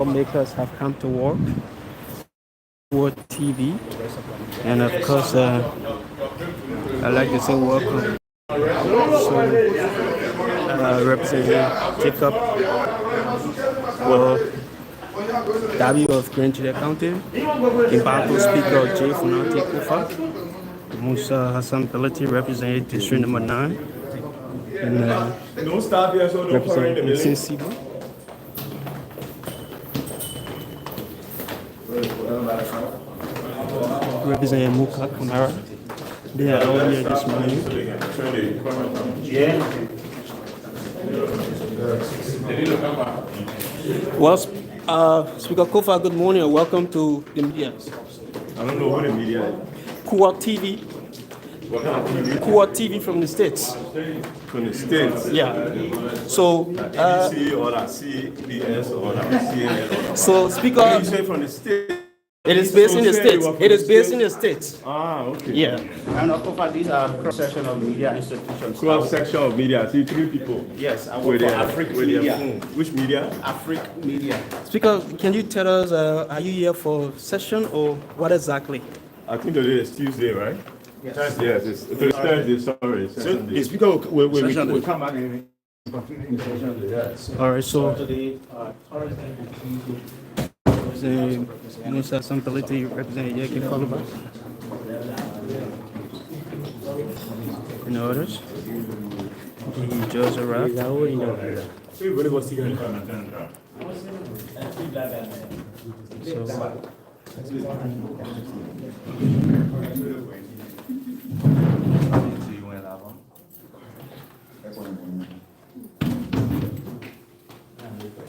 Lawmakers have come to work. Ku-Wor TV, and of course, I'd like to say welcome. So, Representative Jacob, well, W of Grand Chile County, Imbato Speaker of J. Funanti Kufa, Musa Hassan Pelati, representing District number 9, and representing Sensible. Representing Muka Kamara. They are all here this morning. Well, Speaker Kofa, good morning and welcome to the media. I don't know who the media is. Ku-Wor TV. What kind of TV? Ku-Wor TV from the States. From the States. Yeah. So, BBC or that CBS or that CNN or that. so Speaker, You say from the States? it is based in the States. It is based in the States. Ah, okay. Yeah. And of course, these are cross-section of media institutions. Cross section of media. See, 3 people. Yes, I work With for their, Afric with their Media. phone. Which media? Afric Media. Speaker, can you tell us, are you here for session or what exactly? I think today is Tuesday, right? Yes. Yes, it's Thursday, sorry. It's So Sunday. the speaker will come back and continue the session. All right, so Today, representing Musa Sampaliti, representing Yaki Koluba, and others. The Joseph Rapp.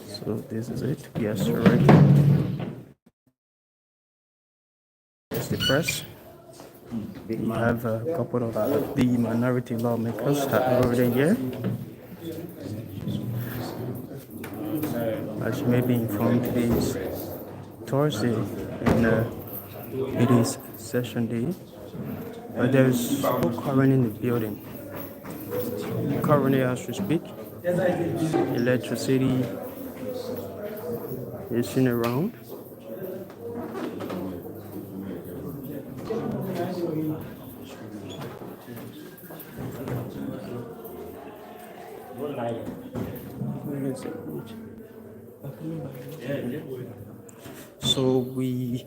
So this is it. Yes, right. It's the press. We have a couple of the minority lawmakers already here. As you may be informed, today is Thursday and it is session day. But there is no current in the building. Currently, as we speak, electricity is in around. So we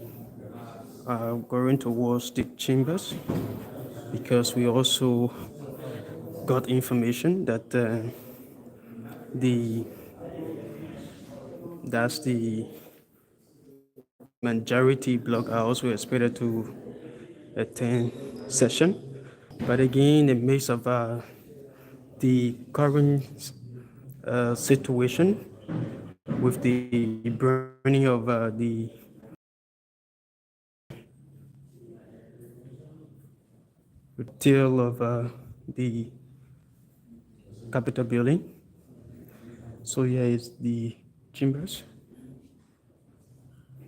are going towards the chambers because we also got information that the majority bloc are also expected to attend session. But again, in the midst of the current situation with the burning of the tail of the Capitol building. So here is the chambers.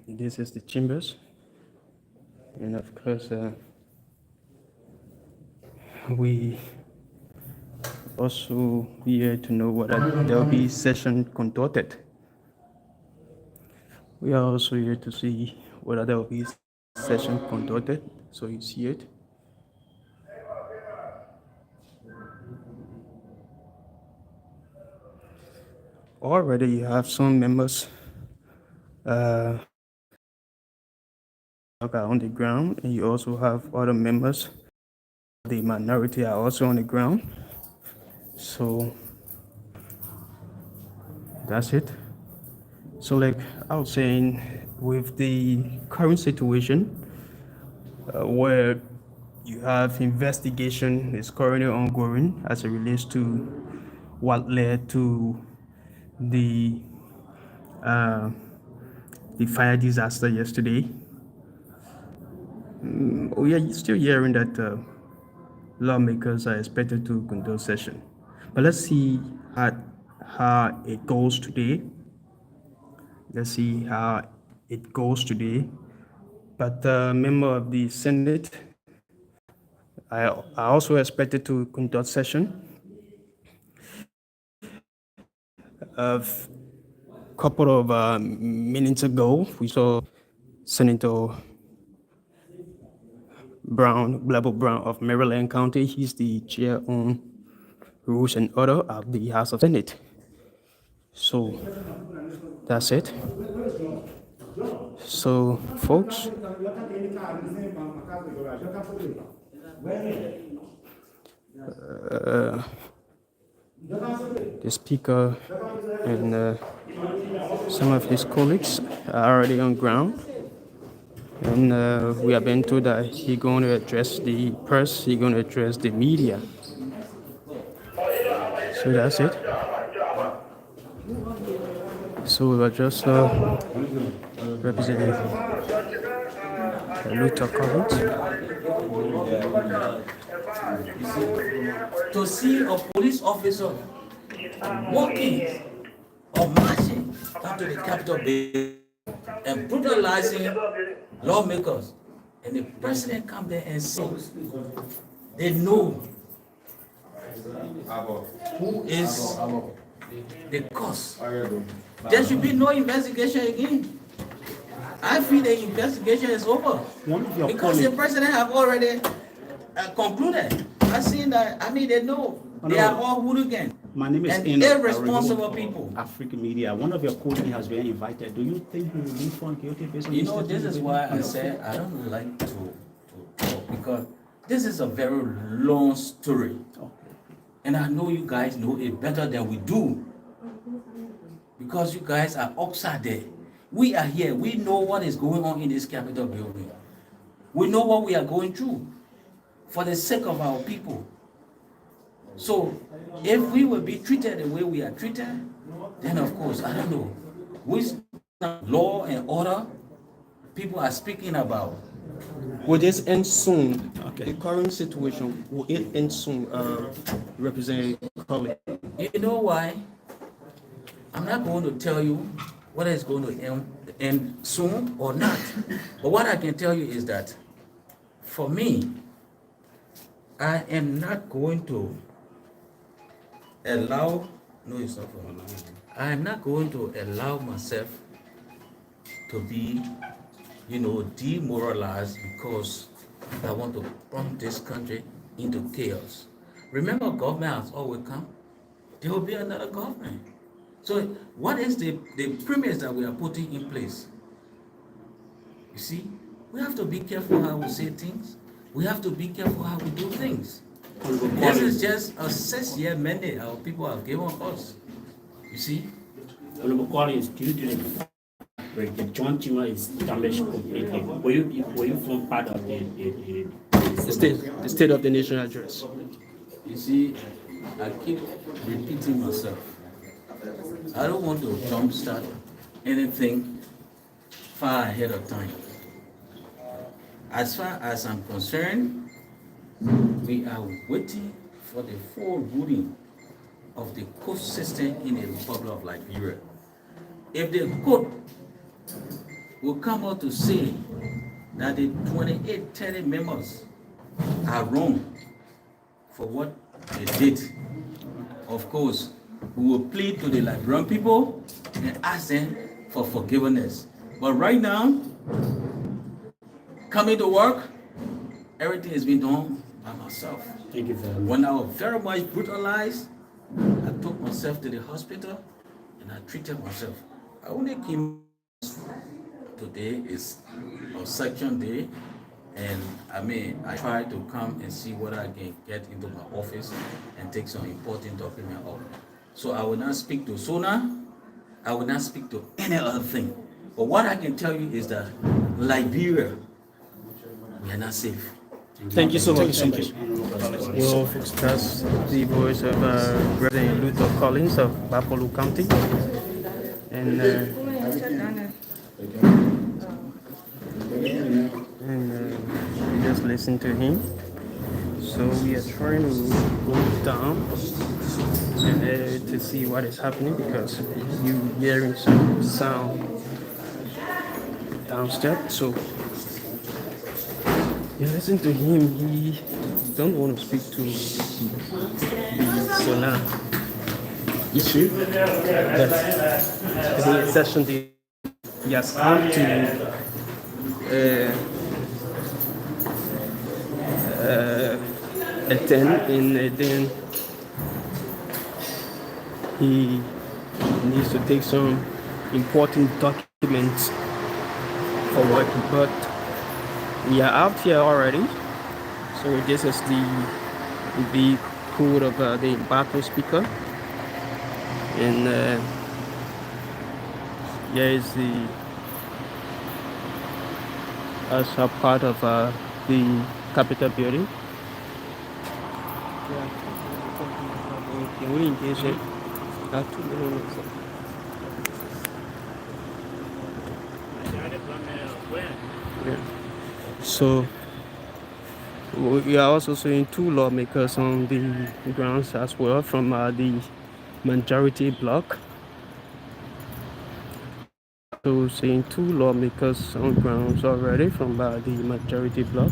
This is the chambers. And of course, we also here to know whether there will be session conducted. We are also here to see whether there will be session conducted. So you see it. Already you have some members are on the ground, and you also have other members. The minority are also on the ground. So that's it. So like I was saying, with the current situation where you have investigation is currently ongoing as it relates to what led to the fire disaster yesterday. We are still hearing that lawmakers are expected to conduct session, but let's see how it goes today. Let's see how it goes today. But member of the Senate, I also expected to conduct session of couple of minutes ago, we saw Senator Blabble Brown of Maryland County. He's the chair on Rules and Order of the House of Senate. So that's it. So, folks, the speaker and some of his colleagues are already on ground. And we have been told that he's going to address the press, he's going to address the media. So that's it. So we are just representing Luther Collins. To see a police officer walking or marching into the Capitol building and brutalizing lawmakers, and the president come there and say they know who is the cause. There should be no investigation again. I feel the investigation is over because the president have already concluded. I seen that. I mean, they know they are all hooligans. My name is and irresponsible people. African media. One of your colleagues has been invited. Do you think he will be found guilty based on You this know, this is statement? why I said I don't like to talk, because this is a very long story. And I know you guys know it better than we do. Because you guys are outside there. We are here. We know what is going on in this Capitol building. We know what we are going through for the sake of our people. So if we will be treated the way we are treated, then of course, I don't know, which law and order people are speaking about. Will this end soon? Okay. The current situation, will it end soon, Representative Collins? You know why? I'm not going to tell you whether it's going to end soon or not. But what I can tell you is that for me, I am not going to allow, no, it's not for me. I am not going to allow myself to be, demoralized because I want to plunge this country into chaos. Remember, government has always come. There will be another government. So what is the premise that we are putting in place? You see, we have to be careful how we say things. We have to be careful how we do things. This is just a 6-year mandate our people have given us. You see? Honorable Collins, due to the joint team is damaged completely. Were you from part of The State of the Nation address. You see, I keep repeating myself. I don't want to jumpstart anything far ahead of time. As far as I'm concerned, we are waiting for the full ruling of the court system in the Republic of Liberia. If the court will come out to say that the 2830 members are wrong for what they did, of course, we will plead to the Liberian people and ask them for forgiveness. But right now, coming to work, everything has been done by myself. Thank you very much. When I was very much brutalized, I took myself to the hospital and I treated myself. I only came today is a section day, and I try to come and see whether I can get into my office and take some important document out. So I will not speak to SONA, I will not speak to any other thing. But what I can tell you is that Liberia, we are not safe. Thank you so much. Well, folks, that's the voice of Reverend Luther Collins of Buffalo County. And we just listen to him. So we are trying to go down and to see what is happening, because you hearing some sound downstairs. So you listen to him. He don't want to speak to the Sona. issue that the session he has come to attend, and then he needs to take some important documents for work, but we are out here already. So this is the code of the battle speaker, and here is the as a part of the Capitol building. Can we engage it? 2 minutes. Yeah. So we are also seeing 2 lawmakers on the grounds as well from the majority bloc. So seeing 2 lawmakers on grounds already from the majority bloc.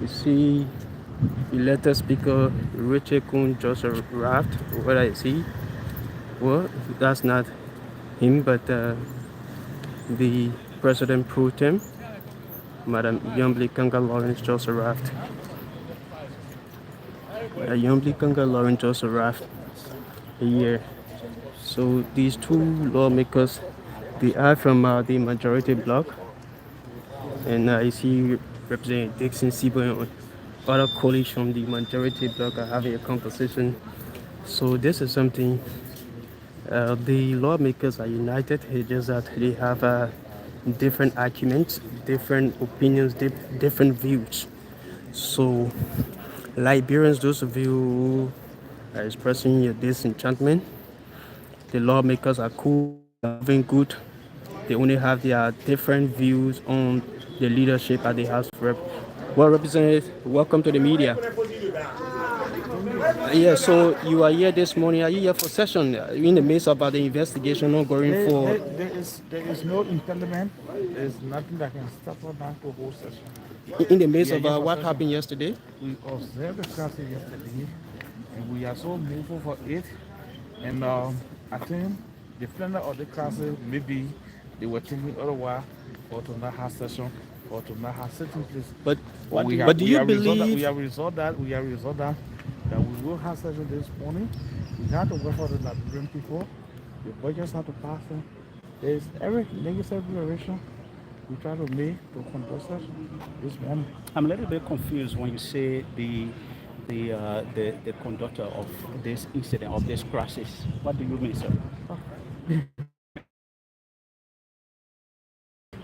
You see elected speaker Richard Kun just arrived. What I see, well, that's not him, but the president pro tem, Madam Yambly Kanga Lawrence, just arrived. Yambly Kanga Lawrence just arrived here. So these 2 lawmakers, they are from the majority bloc, and I see Representative Dixon Sibo and other colleagues from the majority bloc are having a conversation. So this is something. The lawmakers are united. It's just that they have different arguments, different opinions, different views. So Liberians, those of you who are expressing your disenchantment, the lawmakers are cool, having good. They only have their different views on the leadership at the House of Rep. Well, Representative, welcome to the media. Yeah, so you are here this morning. Are you here for session in the midst of the investigation ongoing for? There is no impediment. There is nothing that can stop us now to hold session. In the midst Yeah, of yeah, for what session. happened yesterday? We observed the crisis yesterday, and we are so moved for it. And I think the planner of the crisis, maybe they were thinking otherwise, or to not have session, or to not have sitting place. But we do you believe? we have resolved that we will have session this morning. We have to work for the Liberian people. The budgets have to pass. There's every negative declaration we try to make to conduct session this morning. I'm a little bit confused when you say the conductor of this incident, of this crisis. What do you mean, sir?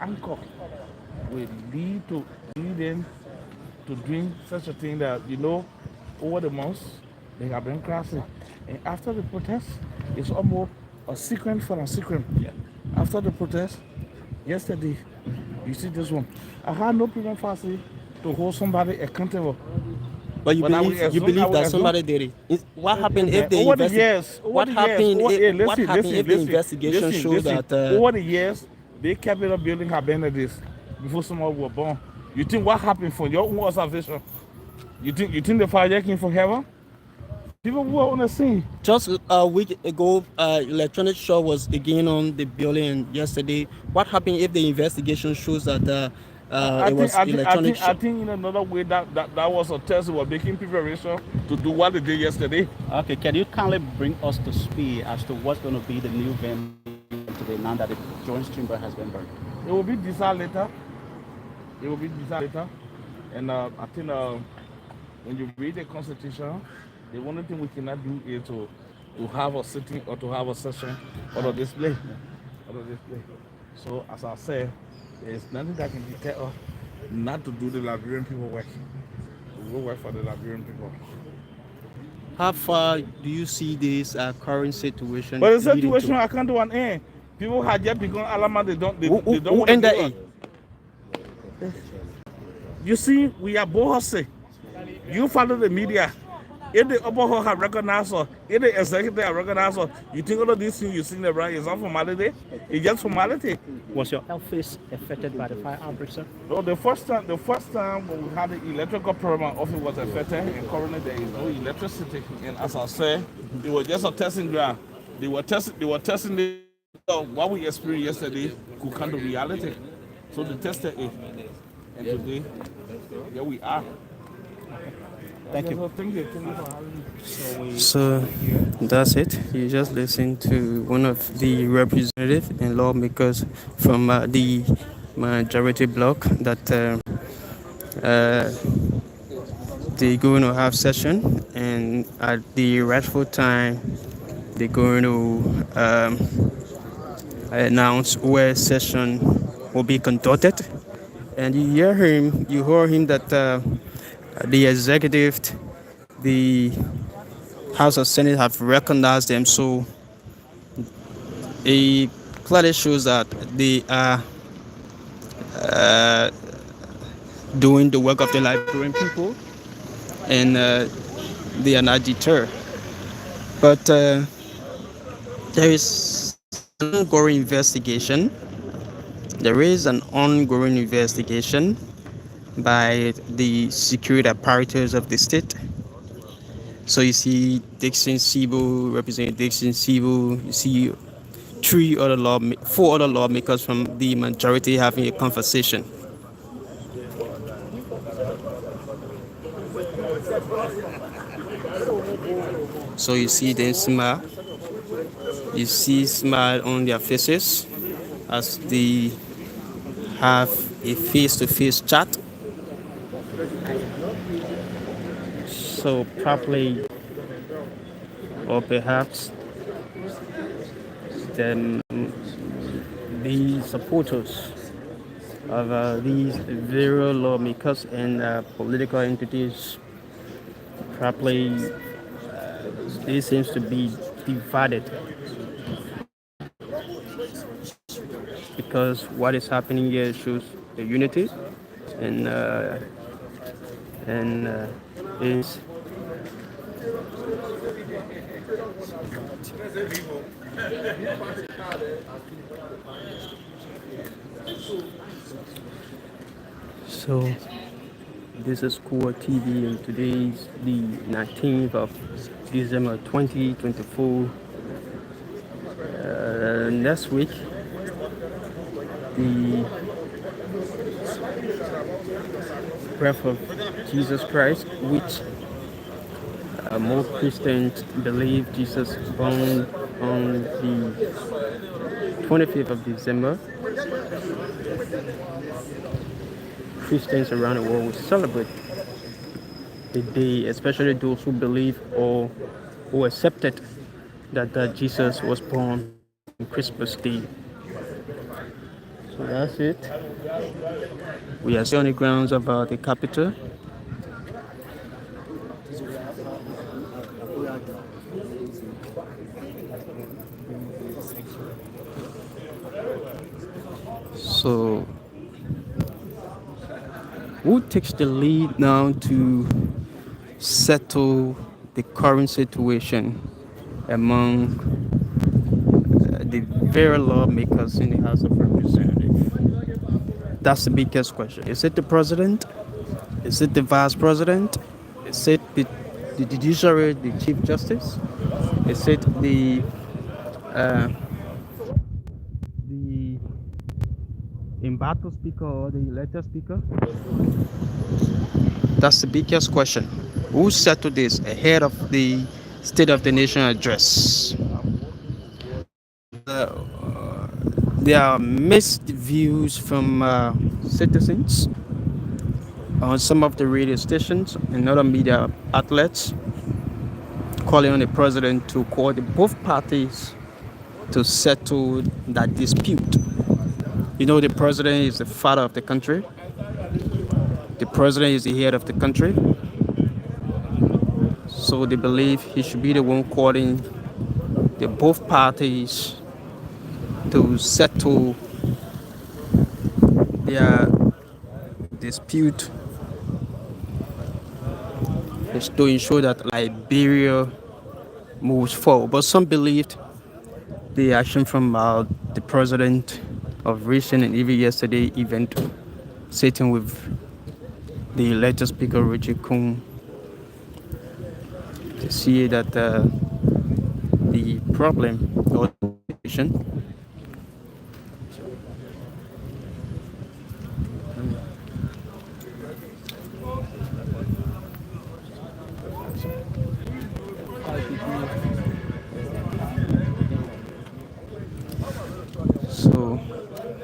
Anchor will lead them to doing such a thing that, over the months they have been crashing. And after the protest, it's almost a sequence for a sequence. Yeah. After the protest, yesterday, you see this one. I had no problem facie to hold somebody accountable. But you believe that somebody did it. What happened if the investigation shows that over the years they kept it up building her this before someone were born? You think what happened from your own observation? You think the fire came from heaven? People who were on the scene. Just a week ago, electronic show was again on the building yesterday. What happened if the investigation shows that it was electronic show? I think in another way that was a test. We were making preparation to do what they did yesterday. Okay, can you kindly bring us to speed as to what's going to be the new venue today now that the joint chamber has been burned? It will be decided later. And I think when you read the Constitution, the only thing we cannot do is to have a sitting or to have a session or a display. So as I said, there is nothing that can deter us not to do the Liberian people work. We will work for the Liberian people. How far do you see this current situation? But the situation I can't do an end. People had just become alarmed. They don't want to do it. You see, we are both. You follow the media. If the upper hall have recognized us, if the executive have recognized us, you think all of these things you sing around is not formality? It's just formality. Was your office affected by the fire outbreak, sir? So the first time when we had the electrical problem, our office was affected, and currently there is no electricity. And as I said, it was just a testing ground. They were testing what we experienced yesterday could come to reality. So they tested it, and today, here we are. Thank you. Thank you for having me. So that's it. You just listen to one of the representatives and lawmakers from the majority bloc that they're going to have session, and at the rightful time, they're going to announce where session will be conducted. And you hear him that the executive, the House of Senate have recognized them, so it clearly shows that they are doing the work of the Liberian people, and they are not deterred. But there is an ongoing investigation. There is an ongoing investigation by the security apparatus of the state. So you see Dixon Sibo, Representative Dixon Sibo, you see four other lawmakers from the majority having a conversation. So you see them smile. You see smile on their faces as they have a face-to-face chat. So probably, or perhaps, then the supporters of these various lawmakers and political entities probably they seems to be divided, because what is happening here shows the unity and is so. This is Ku-Wor TV, and today is the 19th of December 2024. Next week, the birth of Jesus Christ, which more Christians believe Jesus born on the 25th of December. Christians around the world will celebrate the day, especially those who believe or who accepted that Jesus was born on Christmas Day. So that's it. We are still on the grounds of the capital. So who takes the lead now to settle the current situation among the various lawmakers in the House of Representatives? That's the biggest question. Is it the president? Is it the vice president? Is it the judiciary, the chief justice? Is it the embattled speaker or the elected speaker? That's the biggest question. Who settled this ahead of the State of the Nation address? There are mixed views from citizens on some of the radio stations and other media outlets, calling on the president to coordinate both parties to settle that dispute. You know, the president is the father of the country. The president is the head of the country. So they believe he should be the one calling the both parties to settle their dispute is to ensure that Liberia moves forward. But some believed the action from the president of recent and even yesterday event sitting with the elected speaker Richard Kuhn to see that the problem or the situation. So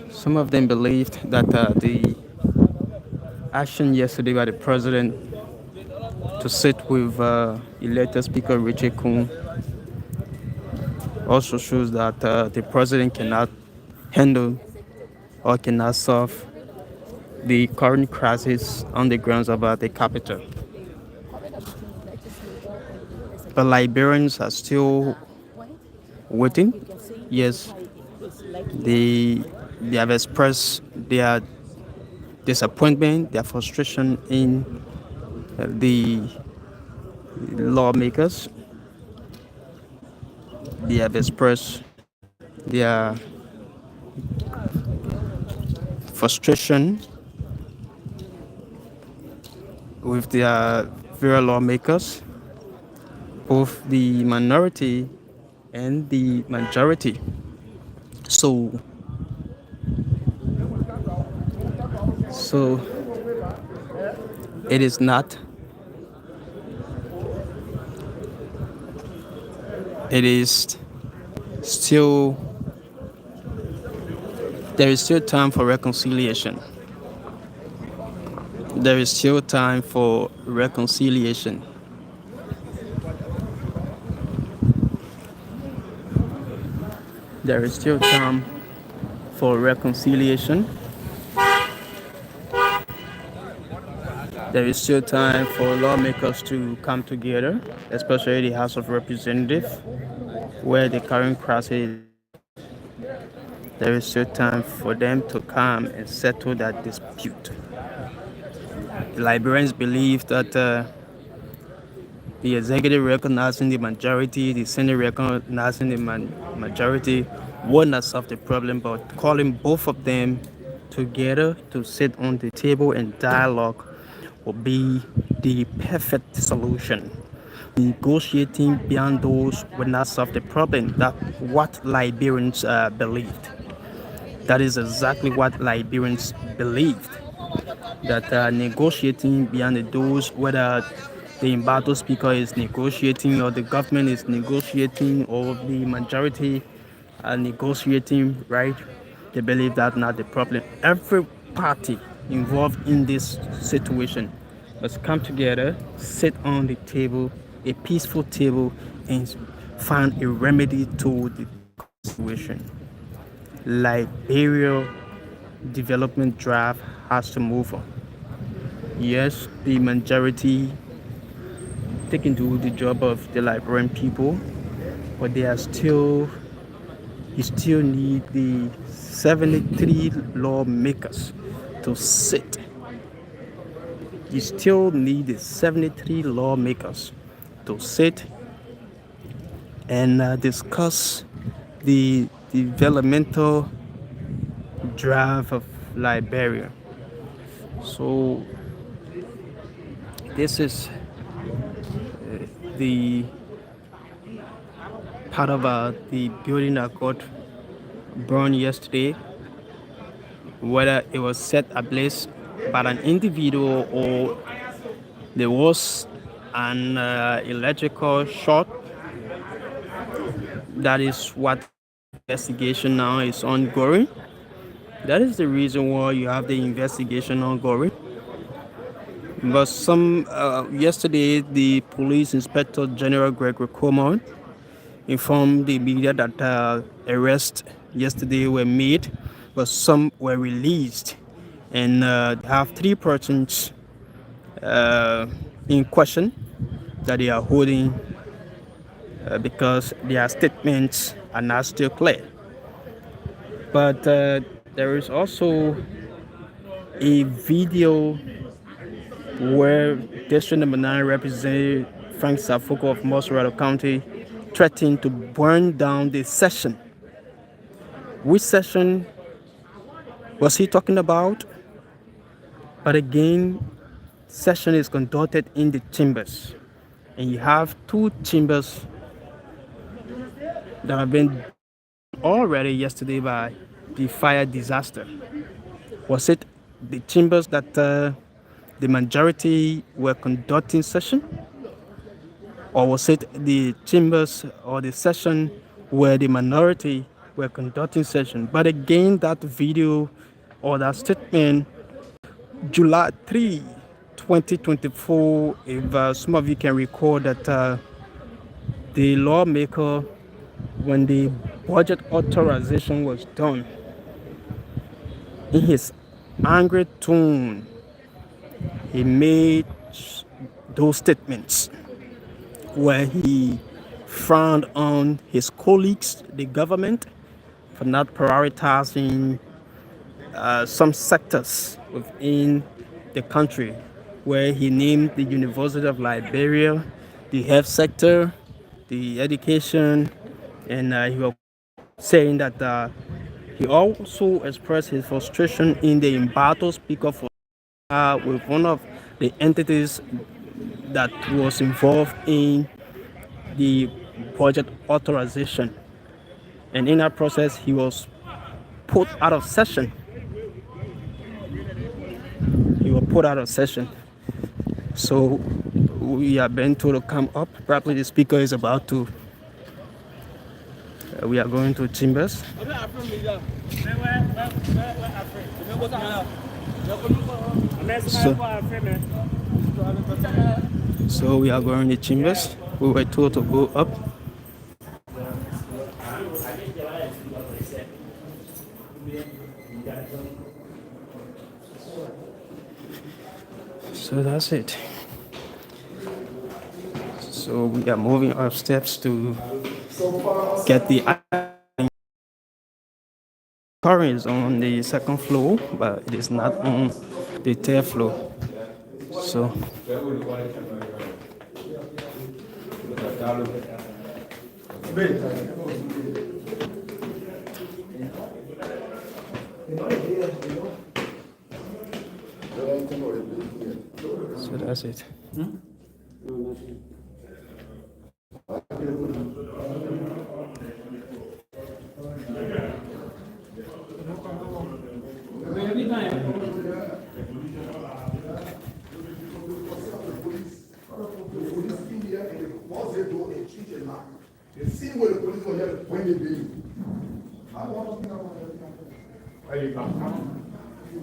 some of them believed that the action yesterday by the president to sit with elected speaker Richard Kuhn also shows that the president cannot handle or cannot solve the current crisis on the grounds of the capital. But Liberians are still waiting. Yes, they have expressed their disappointment, their frustration in the lawmakers. They have expressed their frustration with their various lawmakers, both the minority and the majority. So it is not. It is still. There is still time for reconciliation. There is still time for reconciliation. There is still time for reconciliation. There is still time for lawmakers to come together, especially the House of Representatives, where the current crisis. There is still time for them to come and settle that dispute. The Liberians believe that the executive recognizing the majority, the Senate recognizing the majority will not solve the problem, but calling both of them together to sit on the table and dialogue will be the perfect solution. Negotiating beyond those will not solve the problem. That's what Liberians believed. That is exactly what Liberians believed. That negotiating beyond the doors, whether the embattled speaker is negotiating or the government is negotiating or the majority are negotiating, right? They believe that's not the problem. Every party involved in this situation must come together, sit on the table, a peaceful table, and find a remedy to the situation. Liberia development draft has to move on. Yes, the majority taking to the job of the Liberian people, but they are still, you still need the 73 lawmakers to sit. You still need the 73 lawmakers to sit and discuss the developmental draft of Liberia. So this is the part of the building that got burned yesterday, whether it was set ablaze by an individual or there was an electrical short. That is what investigation now is ongoing. That is the reason why you have the investigation ongoing. But yesterday, the police inspector general Gregory Coleman informed the media that arrests yesterday were made, but some were released, and have 3 persons in question that they are holding because their statements are not still clear. But there is also a video where District number 9 Representative Frank Safoko of Mosrado County threatened to burn down the session. Which session was he talking about? But again, session is conducted in the chambers, and you have 2 chambers that have been already yesterday by the fire disaster. Was it the chambers that the majority were conducting session, or was it the chambers or the session where the minority were conducting session? But again, that video or that statement, July 3, 2024, if some of you can recall that the lawmaker, when the budget authorization was done, in his angry tone, he made those statements where he frowned on his colleagues, the government, for not prioritizing some sectors within the country, where he named the University of Liberia, the health sector, the education, and he was saying that he also expressed his frustration in the embattled speaker for with one of the entities that was involved in the budget authorization, and in that process he was put out of session. So we have been told to come up. Probably the speaker is about to we are going to chambers. So we are going to chambers. We were told to go up. So that's it. So we are moving up steps to get the car is on the second floor, but it is not on the third floor. So that's it. The scene where the police were here when they did it.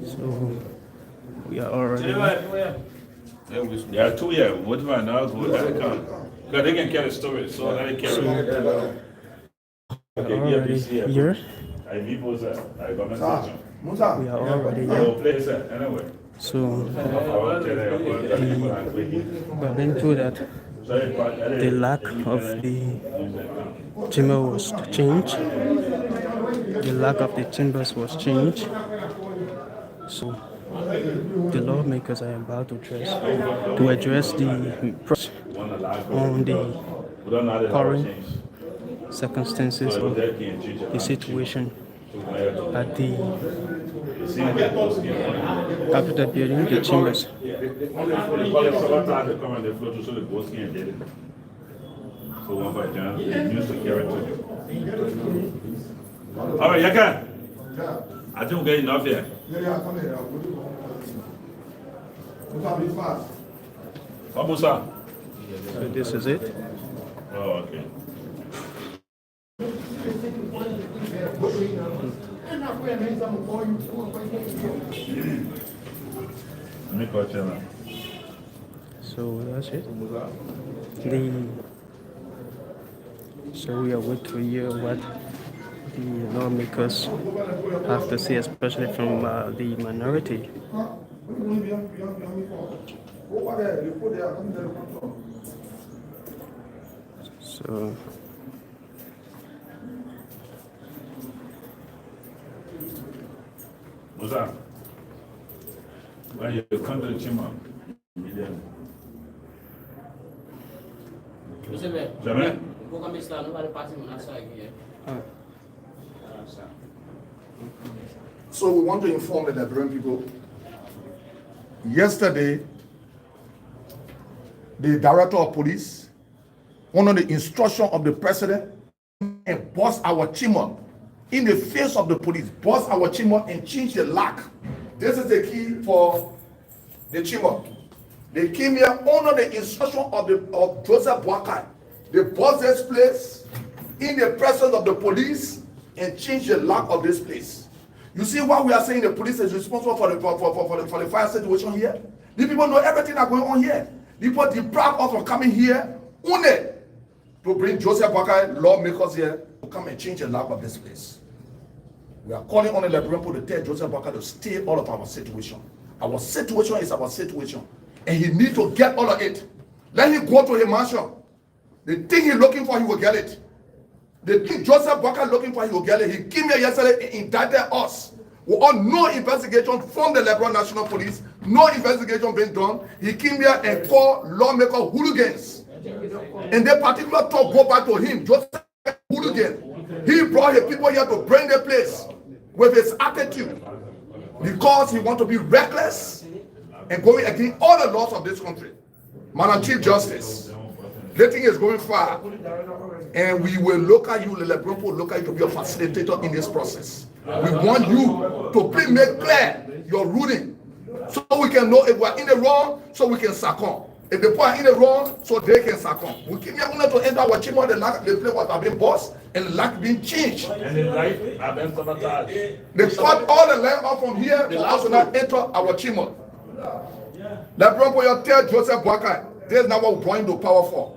So we are already. There are 2 here. What do I know? Go that come. Because they can carry storage, so that they carry. Already here. I people say, I government section. We are already I here. will play that anyway. So we have been told that the The lack of the chamber was changed. The lack of the chambers was changed. So the lawmakers are about to address the on the current circumstances of the situation at the Capitol building, the chambers. All right, Yaka. I think we're getting enough here. What was that? So this is it. Oh, okay. Let me call Chairman. So that's it. So we are waiting to hear what the lawmakers have to say, especially from the minority. So What's that? When you come to the chamber, Jamais. So we want to inform the Liberian people. Yesterday, the director of police, under the instruction of the president, and bust our chimney in the face of the police, bust our chimney and change the lock. This is the key for the chimney. They came here under the instruction of Joseph Boakai. They bust this place in the presence of the police and change the lock of this place. You see why we are saying the police is responsible for the fire situation here? The people know everything that's going on here. The people deprive us from coming here only to bring Joseph Boakai, lawmakers here, to come and change the lock of this place. We are calling on the Liberian people to tell Joseph Boakai to stay all of our situation. Our situation is our situation. And he needs to get all of it. Let him go to his mansion. The thing he's looking for, he will get it. The thing Joseph Boakai looking for, he will get it. He came here yesterday and indicted us. We all no investigation from the Liberal National Police, no investigation being done. He came here and called lawmakers hooligans. And they particular talk go back to him, Joseph hooligan. He brought his people here to bring the place with his attitude because he want to be reckless and going against all the laws of this country. Madam Chief Justice, the thing is going far, and we will look at you, the Liberian people look at you to be a facilitator in this process. We want you to please make clear your ruling so we can know if we're in the wrong, so we can succumb. If the people are in the wrong, so they can succumb. We came here only to enter our chamber, the place was being bossed and the lock being changed. And the light have been sabotaged. They cut all the light off from here for us to not enter our chamber. Liberian people tell Joseph Boakai, this is not what we're going to power for.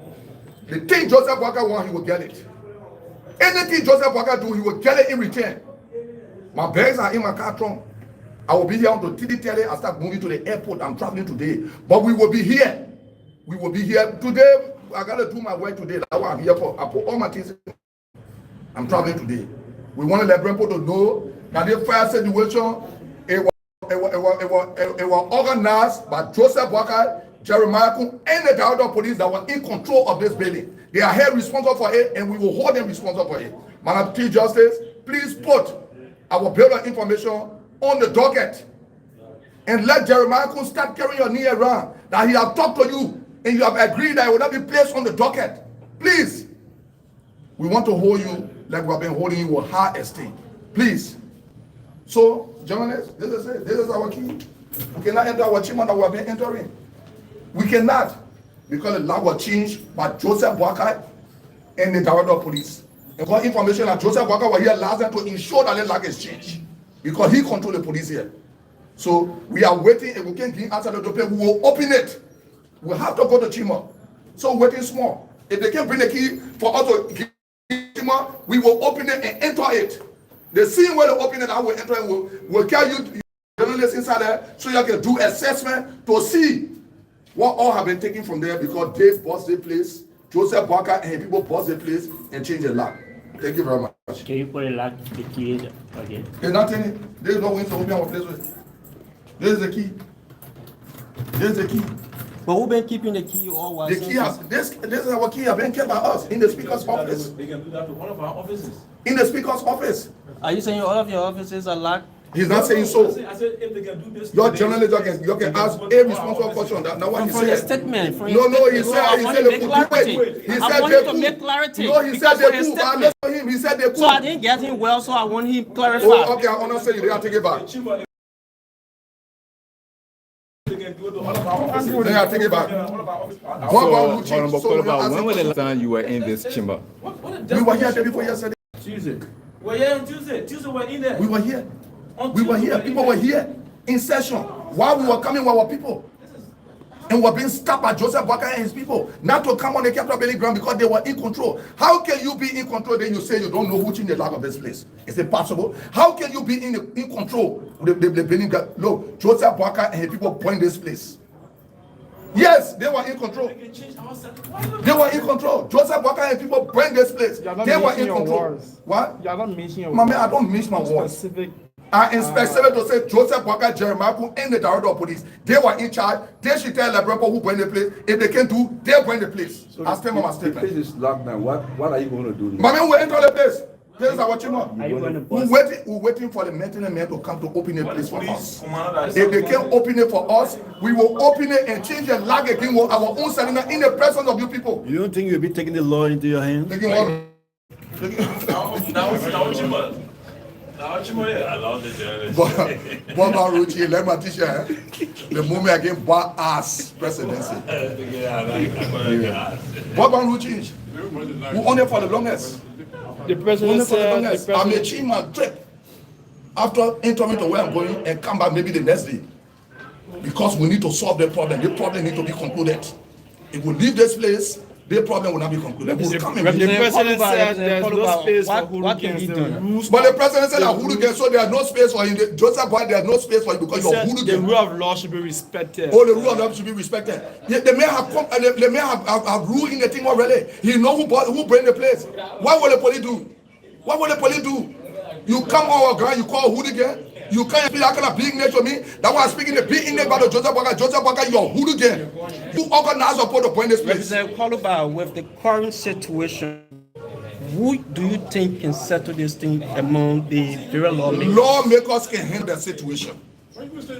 The thing Joseph Boakai wants, he will get it. Anything Joseph Boakai do, he will get it in return. My bags are in my car trunk. I will be here until TD I start moving to the airport. I'm traveling today. But we will be here. We will be here. Today, I got to do my work today. That's what I'm here for. I put all my things in. I'm traveling today. We want to let people to know that the fire situation, it was organized by Joseph Boakai, Jeremiah Kun, and the director of police that were in control of this building. They are held responsible for it, and we will hold them responsible for it. Madam Chief Justice, please put our bill of information on the docket and let Jeremiah Kun start carrying your knee around that he have talked to you and you have agreed that it will not be placed on the docket. Please, we want to hold you like we have been holding you with high esteem. Please. So, journalists, this is it. This is our key. We cannot enter our chamber that we have been entering. We cannot, because the law was changed by Joseph Boakai and the director of police. And got information that Joseph Boakai was here last time to ensure that the law is changed, because he controls the police here. So we are waiting, and we can't get answer to the place. We will open it. We have to go to chamber. So waiting small. If they can bring the key for us to give chamber, we will open it and enter it. The same way they open it, I will enter and we'll carry you journalists inside there so you can do assessment to see what all have been taken from there, because they bought the place. Joseph Boakai and people bought the place and changed the lock. Thank you very much. Can you put the key again? There's nothing. There's no way to open our place with. This is the key. This is the key. But who been keeping the key all while? The key has, this is our key. Have been kept by us in the speaker's office. They can do that to one of our offices. In the speaker's office. Are you saying all of your offices are locked? He's not saying so. I said if they can do this. Your journalist, you can ask a responsible question. That's not what he From your said. statement. From No, your he statement. said So I they want could. to make clarity. Wait. He I said want they him to could. make clarity. No, he said because they for his could. I statement. listened to him. He said they could. So I didn't get him well, so I want him clarified. Oh, okay, I understand you. They are taking it back. They can do it to all of our offices. They are taking it back. Honorable Kolaba, when was the last time you were in this chamber? We were here the day before yesterday. Tuesday. We're here on Tuesday. Tuesday we're in there. We were here. On We were Tuesday, here. in People there. were here in session. While we were coming, we were people. And were being stopped by Joseph Boakai and his people not to come on the Capitol building ground because they were in control. How can you be in control then you say you don't know who changed the lock of this place? Is it possible? How can you be in control of the building ground? Look, Joseph Boakai and his people point this place. Yes, they were in control. They were in control. Joseph Boakai and people bring this place. They were in control. What? You are not mentioning your Mama, I don't miss my words. specific I inspect to say Joseph Walker, Jeremiah, and the director of police. They were in charge. They should tell LeBron who bring the place. If they can do, they bring the place. So I stand on my the statement. place is locked down. What are you going to do now? But man, we enter the place. This is our chimo. Are you going to We're bust? waiting for the maintenance man to come to open the place for us. Commander, If they can't open it for us, we will open it and change the lag again with our own settlement in the presence of you people. You don't think you'll be taking the law into your hands? Taking what? now Chima. Now Chima, I love the journalist. Bob Ruchi, let my teacher. The moment I get bought ass presidency. Bob Ruchi, who on it for the longest. The president said, I'm a chima trip after entering to where I'm going and come back maybe the next day. Because we need to solve the problem. The problem need to be concluded. If we leave this place, the problem will not be concluded. We'll come and the meet. president said there's no space for hooligans. But the president said that hooligans, so there's no space for him. Joseph Boy, there's no space for you because you're The hooligan. rule of law should be respected. Oh, the rule of law should be respected. They may have come, they may have ruled in the thing already. He know who bring the place. What will the police do? What will the police do? You come on our ground, you call hooligan. You can't speak that kind of big name to me. That's why I'm speaking the big name about Joseph Walker. Joseph Walker, you're hooligan. You organize your put to point this place. Representative Kwaluba, with the current situation, who do you think can settle this thing among the various lawmakers? Lawmakers can handle the situation.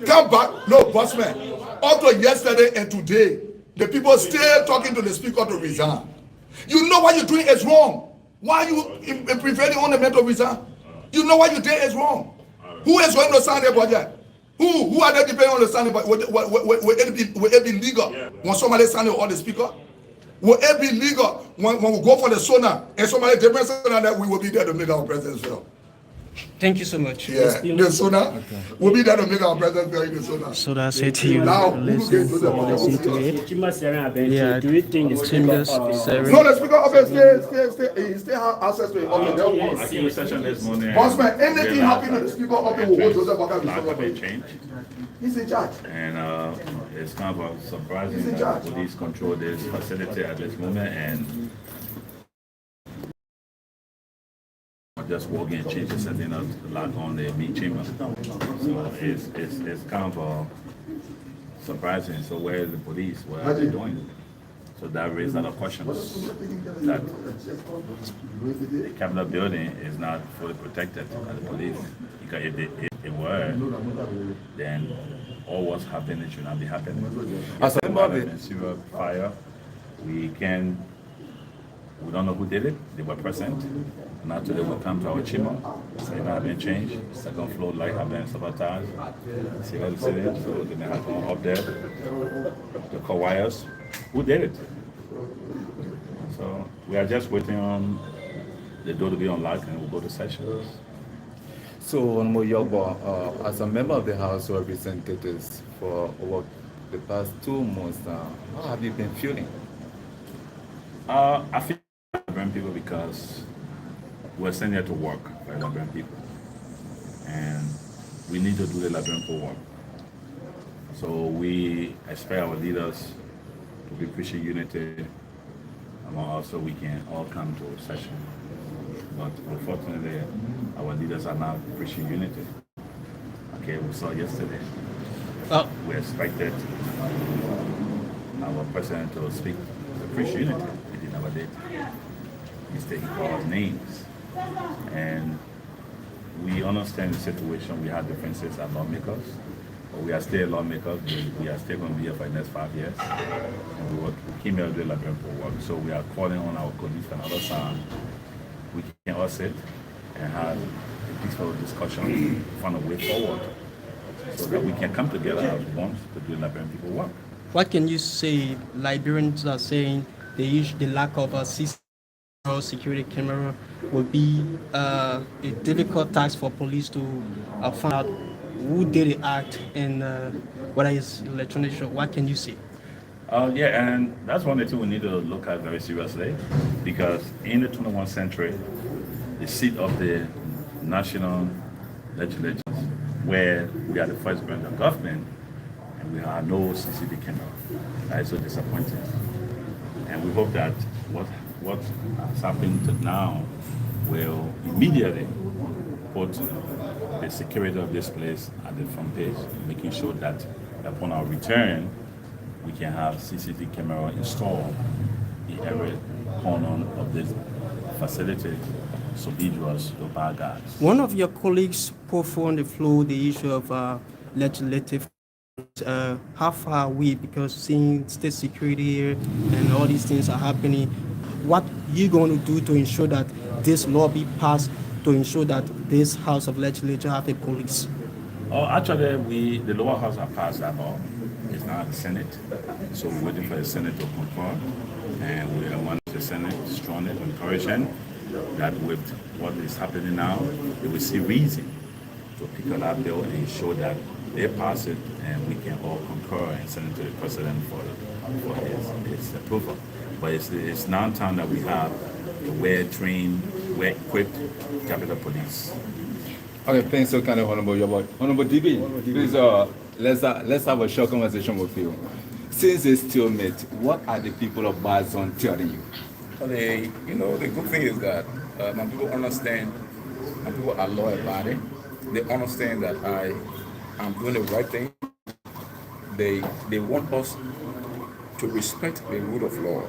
Come back, no, bossman. Up to yesterday and today, the people still talking to the speaker to resign. You know what you're doing is wrong. Why are you prevailing on the man to resign? You know what you did is wrong. Who is going to sign the budget? Who are they depending on the signing budget? Will it be legal when somebody sign it or the speaker? Will it be legal when we go for the sonar and somebody different sonar that we will be there to make our presence felt? Thank you so much. Yeah, the sonar. We'll be there to make our presence felt in the sonar. So that's it to you. Now, Listen to it. Chima Seren Yeah, Abenchi, do you think the speaker Chambers, of Seren. No, the speaker of it he still have access to it. Okay, I came to session this morning. Bossman, anything happen to the speaker of it will hold Joseph Walker Lack of a responsible. change. He's in charge. And it's kind of surprising that the police control this facility at this moment and just walk in and change the setting of the lock on the meat chamber. So it's kind of surprising. So where is the police? What are they doing? So that raised a lot of questions that the Capitol building is not fully protected by the police. Because if it were, then all what's happening should not be happening. As a member of the Serious fire, we don't know who did it. They were present. Now today we come to our chamber. It have been changed. Second floor light have been sabotaged. See what it's in. So they may have gone up there. The core wires. Who did it? So we are just waiting on the door to be unlocked and we'll go to sessions. So, Honorable Yogbo, as a member of the House of Representatives for over the past 2 months now, how have you been feeling? I feel Liberian people because we're sent here to work for Liberian people. And we need to do the Liberian people work. So we expect our leaders to be preaching unity, and also we can all come to a session. But unfortunately, our leaders are not preaching unity. Okay, we saw yesterday. We expected our president to speak to preach unity. He never did. Instead, he called names. And we understand the situation. We have differences as lawmakers. But we are still lawmakers. We are still going to be here for the next 5 years. And we came here to do Liberian work. So we are calling on our colleagues and others. We can all sit and have a peaceful discussion, find a way forward, so that we can come together as one to do Liberian people work. What can you say? Liberians are saying the lack of a security camera will be a difficult task for police to find out who did the act and whether it's electronic. What can you say? Yeah, and that's one of the things we need to look at very seriously, because in the 21st century, the seat of the national legislatures, where we are the first branch of government, and we have no CCTV camera, that is so disappointing. And we hope that what has happened to now will immediately put the security of this place at the front page, making sure that upon our return, we can have CCTV camera installed in every corner of this facility, so individuals to bad guys. One of your colleagues put on the floor the issue of legislative. How far are we? Because seeing state security here and all these things are happening, what you going to do to ensure that this law be passed, to ensure that this House of Legislature have a police? Oh, actually, the lower house has passed that law. It's now the Senate, so we're waiting for the Senate to concur, and we want the Senate strongly encouraging that with what is happening now, they will see reason to pick up that bill and ensure that they pass it, and we can all concur and send it to the president for his approval. But it's now time that we have a well-trained, well-equipped Capitol Police. Okay, thanks so kind of Honorable Yobot. Honorable DB, please let's have a short conversation with you. Since it's stalemate, what are the people of Bazon telling you? Well, the good thing is that my people understand, my people are loyal about it. They understand that I am doing the right thing. They want us to respect the rule of law.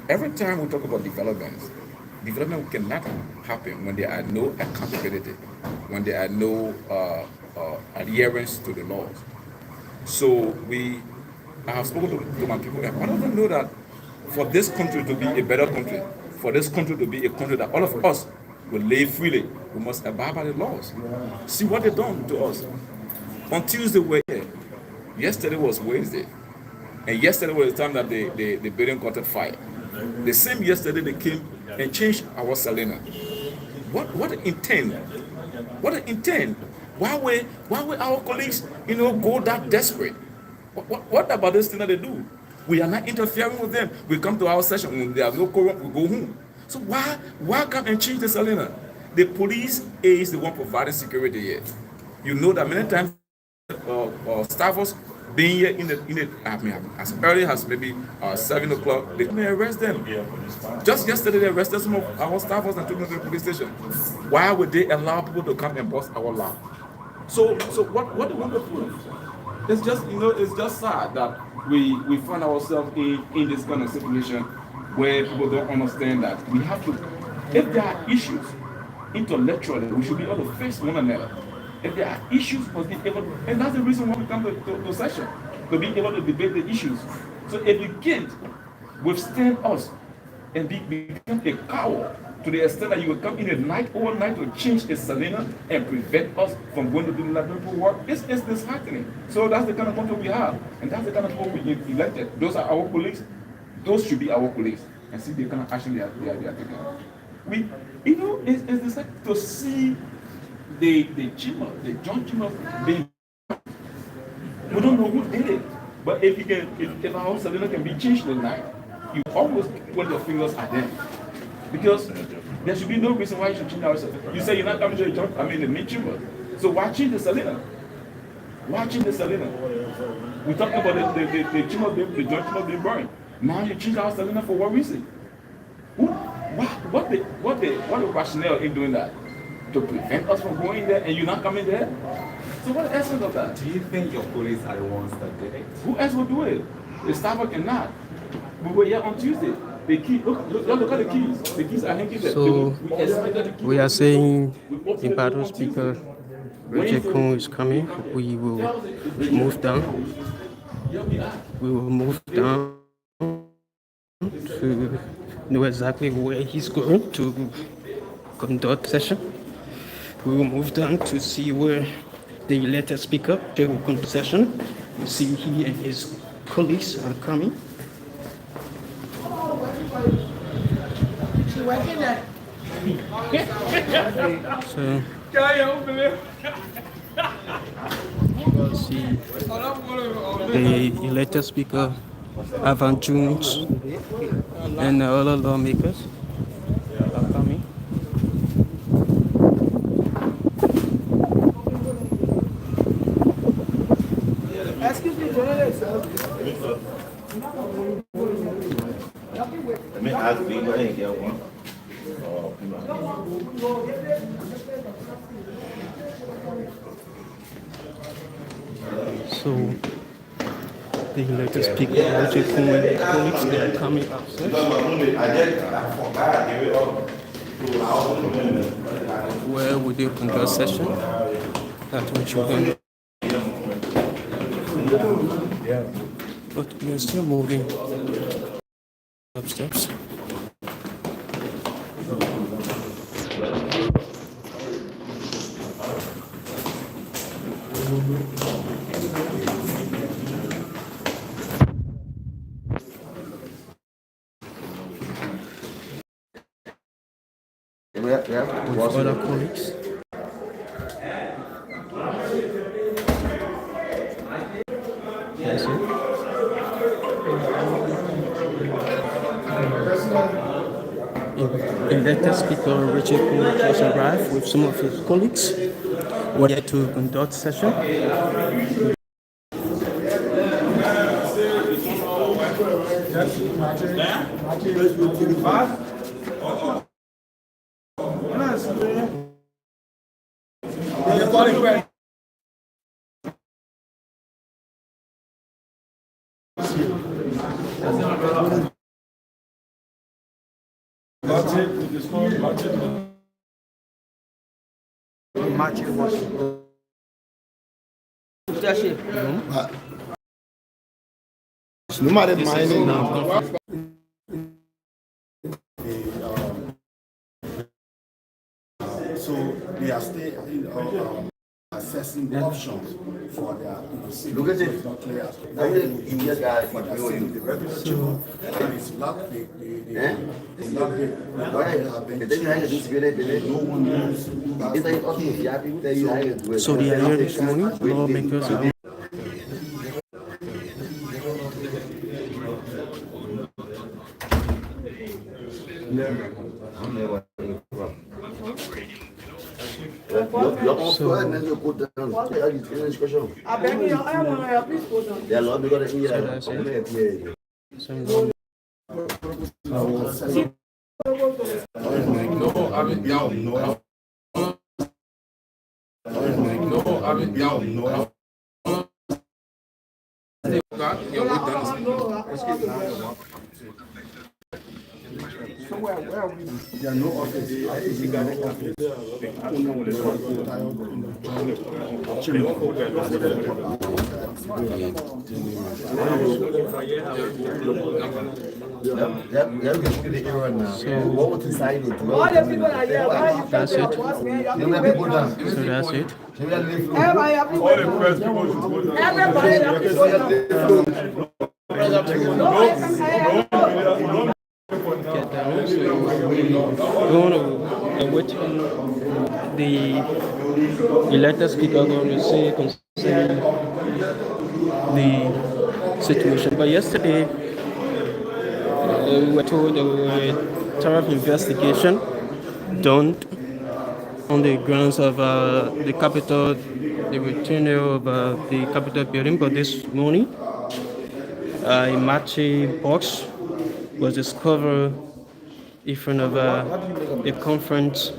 Every time we talk about development cannot happen when there are no accountability, when there are no adherence to the laws. So I have spoken to my people, and all of them know that for this country to be a better country, for this country to be a country that all of us will live freely, we must abide by the laws. See what they've done to us. On Tuesday, we're here. Yesterday was Wednesday. And yesterday was the time that the building caught fire. The same yesterday they came and changed our Selena. What intent? What an intent? Why will our colleagues, go that desperate? What about this thing that they do? We are not interfering with them. We come to our session when there are no quorum, we go home. So why come and change the Selena? The police is the one providing security here. You know that many times staffers being here as early as maybe 7 o'clock, they may arrest them. Just yesterday they arrested some of our staffers and took them to the police station. Why would they allow people to come and bust our law? So what do we want to do? It's just sad that we find ourselves in this kind of situation where people don't understand that we have to, if there are issues intellectually, we should be able to face one another. If there are issues, must be able to, and that's the reason why we come to session, to be able to debate the issues. So if you can't withstand us and become a coward to the extent that you will come in at night, overnight to change the Selena and prevent us from going to do the laboratory work, it's disheartening. So that's the kind of country we have, and that's the kind of people we elected. Those are our colleagues. Those should be our colleagues, and see the kind of action they are taking. It's the same to see the John Chimmer being. We don't know who did it, but if our Selena can be changed tonight, you always point your fingers at them, because there should be no reason why you should change ourselves. You say you're not coming to the main chamber, so why change the Selena? Why change the Selena? We talked about the chamber, the joint chamber being burned. Now you change our Selena for what reason? What the rationale in doing that? To prevent us from going there and you're not coming there? So what the essence of that? Do you think your police are the ones that did it? Who else will do it? The staffer cannot. We were here on Tuesday. The key, look at the keys. The keys are hanging there. So we are saying the battle speaker Roger Kung is coming. We will move down. We will move down to know exactly where he's going to conduct session. We will move down to see where the elected speaker will conduct session. You see he and his colleagues are coming. So we'll see the elected speaker, Avant Jones, and other lawmakers are coming. Excuse me, journalist. Let me ask you, go ahead and get one. So the elected speaker, Richard Ku-Wor, colleagues, they are coming upstairs. Where would they conduct session? That's what you're going to. But we are still moving upstairs. With other colleagues. That's it. Elected Speaker Richard Ku-Wor has arrived with some of his colleagues. We're here to conduct session. So they are still assessing the options for their. Look at it. So they are here this morning. Lawmakers are. There are no office. That's it. So that's it. Get down. So we want to wait the elected speaker going to say concerning the situation. But yesterday we were told there were a thorough investigation done on the grounds of the Capitol, the return of the Capitol building. But this morning, a matching box was discovered in front of the conference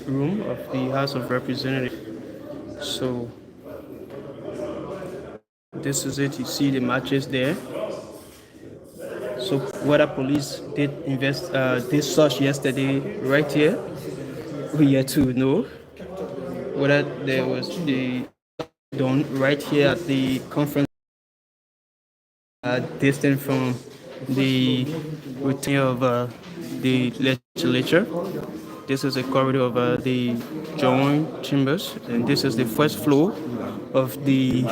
room of the House of Representatives. So this is it. You see the matches there. So whether police did did search yesterday right here, we yet to know whether there was the done right here at the conference, distant from the routine of the legislature. This is a corridor of the joint chambers, and this is the first floor of the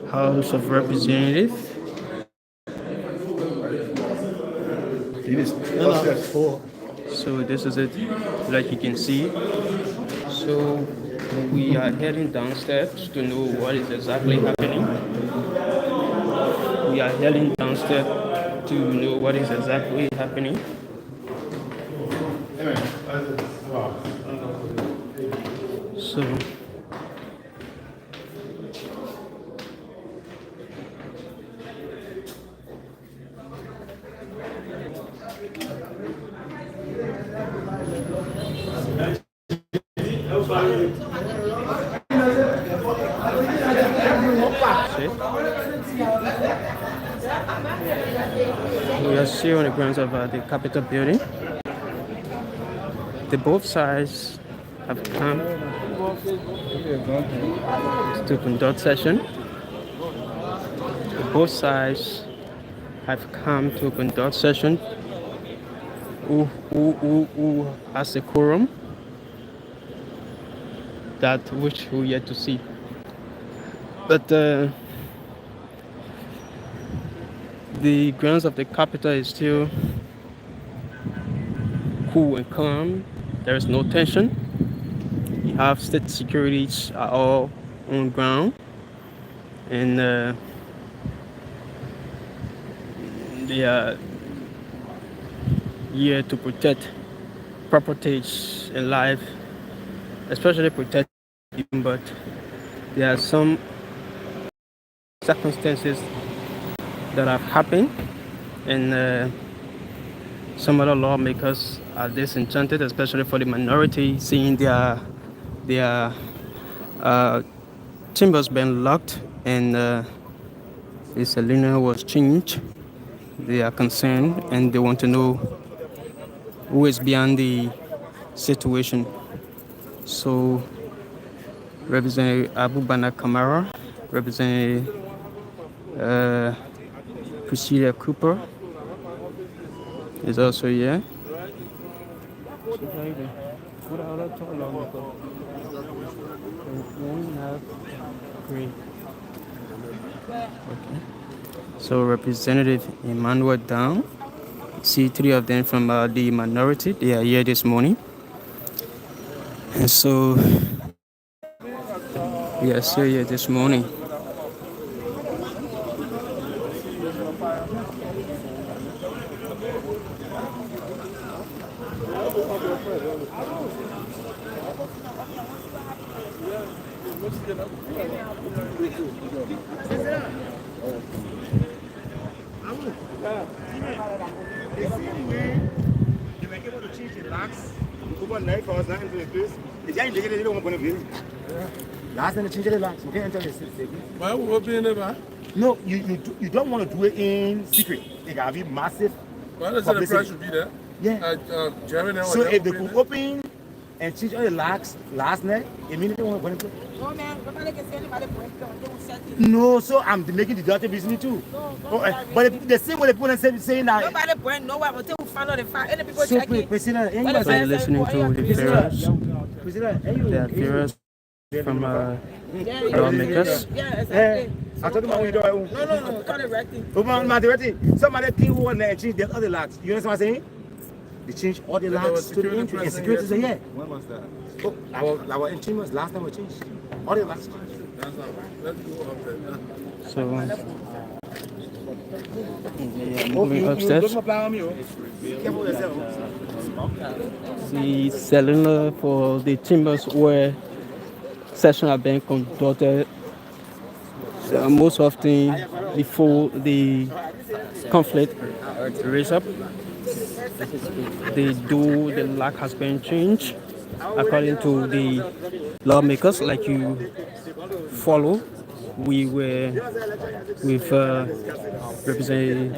House of Representatives. So this is it, like you can see. So we are heading downstairs to know what is exactly happening. We are heading downstairs to know what is exactly happening. So the grounds of the Capitol building. The both sides have come to conduct session. Both sides have come to conduct session. Who has a quorum? That which we yet to see. But the grounds of the Capitol is still cool and calm. There is no tension. You have state securities are all on ground, and they are here to protect properties and life, especially protect people. But there are some circumstances that have happened, and some other lawmakers are disenchanted, especially for the minority, seeing their chambers being locked and the Selena was changed. They are concerned and they want to know who is behind the situation. So, Representative Abu Bana Kamara, Representative Priscilla Cooper is also here. Okay. So Representative Emmanuel Down, see 3 of them from the minority. They are here this morning, and so we are still here this morning. Why would we be in there? No, you don't want to do it in secret. It got to be massive. Why does the price should be there? Yeah. So if they could open and change all the locks last night, immediately when No, man, nobody can say anybody break down. They will set it. no, so I'm making the dirty business too. But the same way they put and saying that. Nobody break nowhere until we find out the fact. Any people So, check it. President, So you're listening to the fears. There are fears from lawmakers. Yeah, exactly. I told him I will do it. No, call it right thing. Somebody came over and changed the other locks. You understand what I'm saying? They changed all the locks to the entry. And security said, yeah. When was that? Oh, our entry was last time we changed. All the locks changed. Let's go up there. So moving upstairs. The cellular for the chambers where sessions are being conducted most often before the conflict raise up. The lock has been changed according to the lawmakers. Like you follow, we were with Representative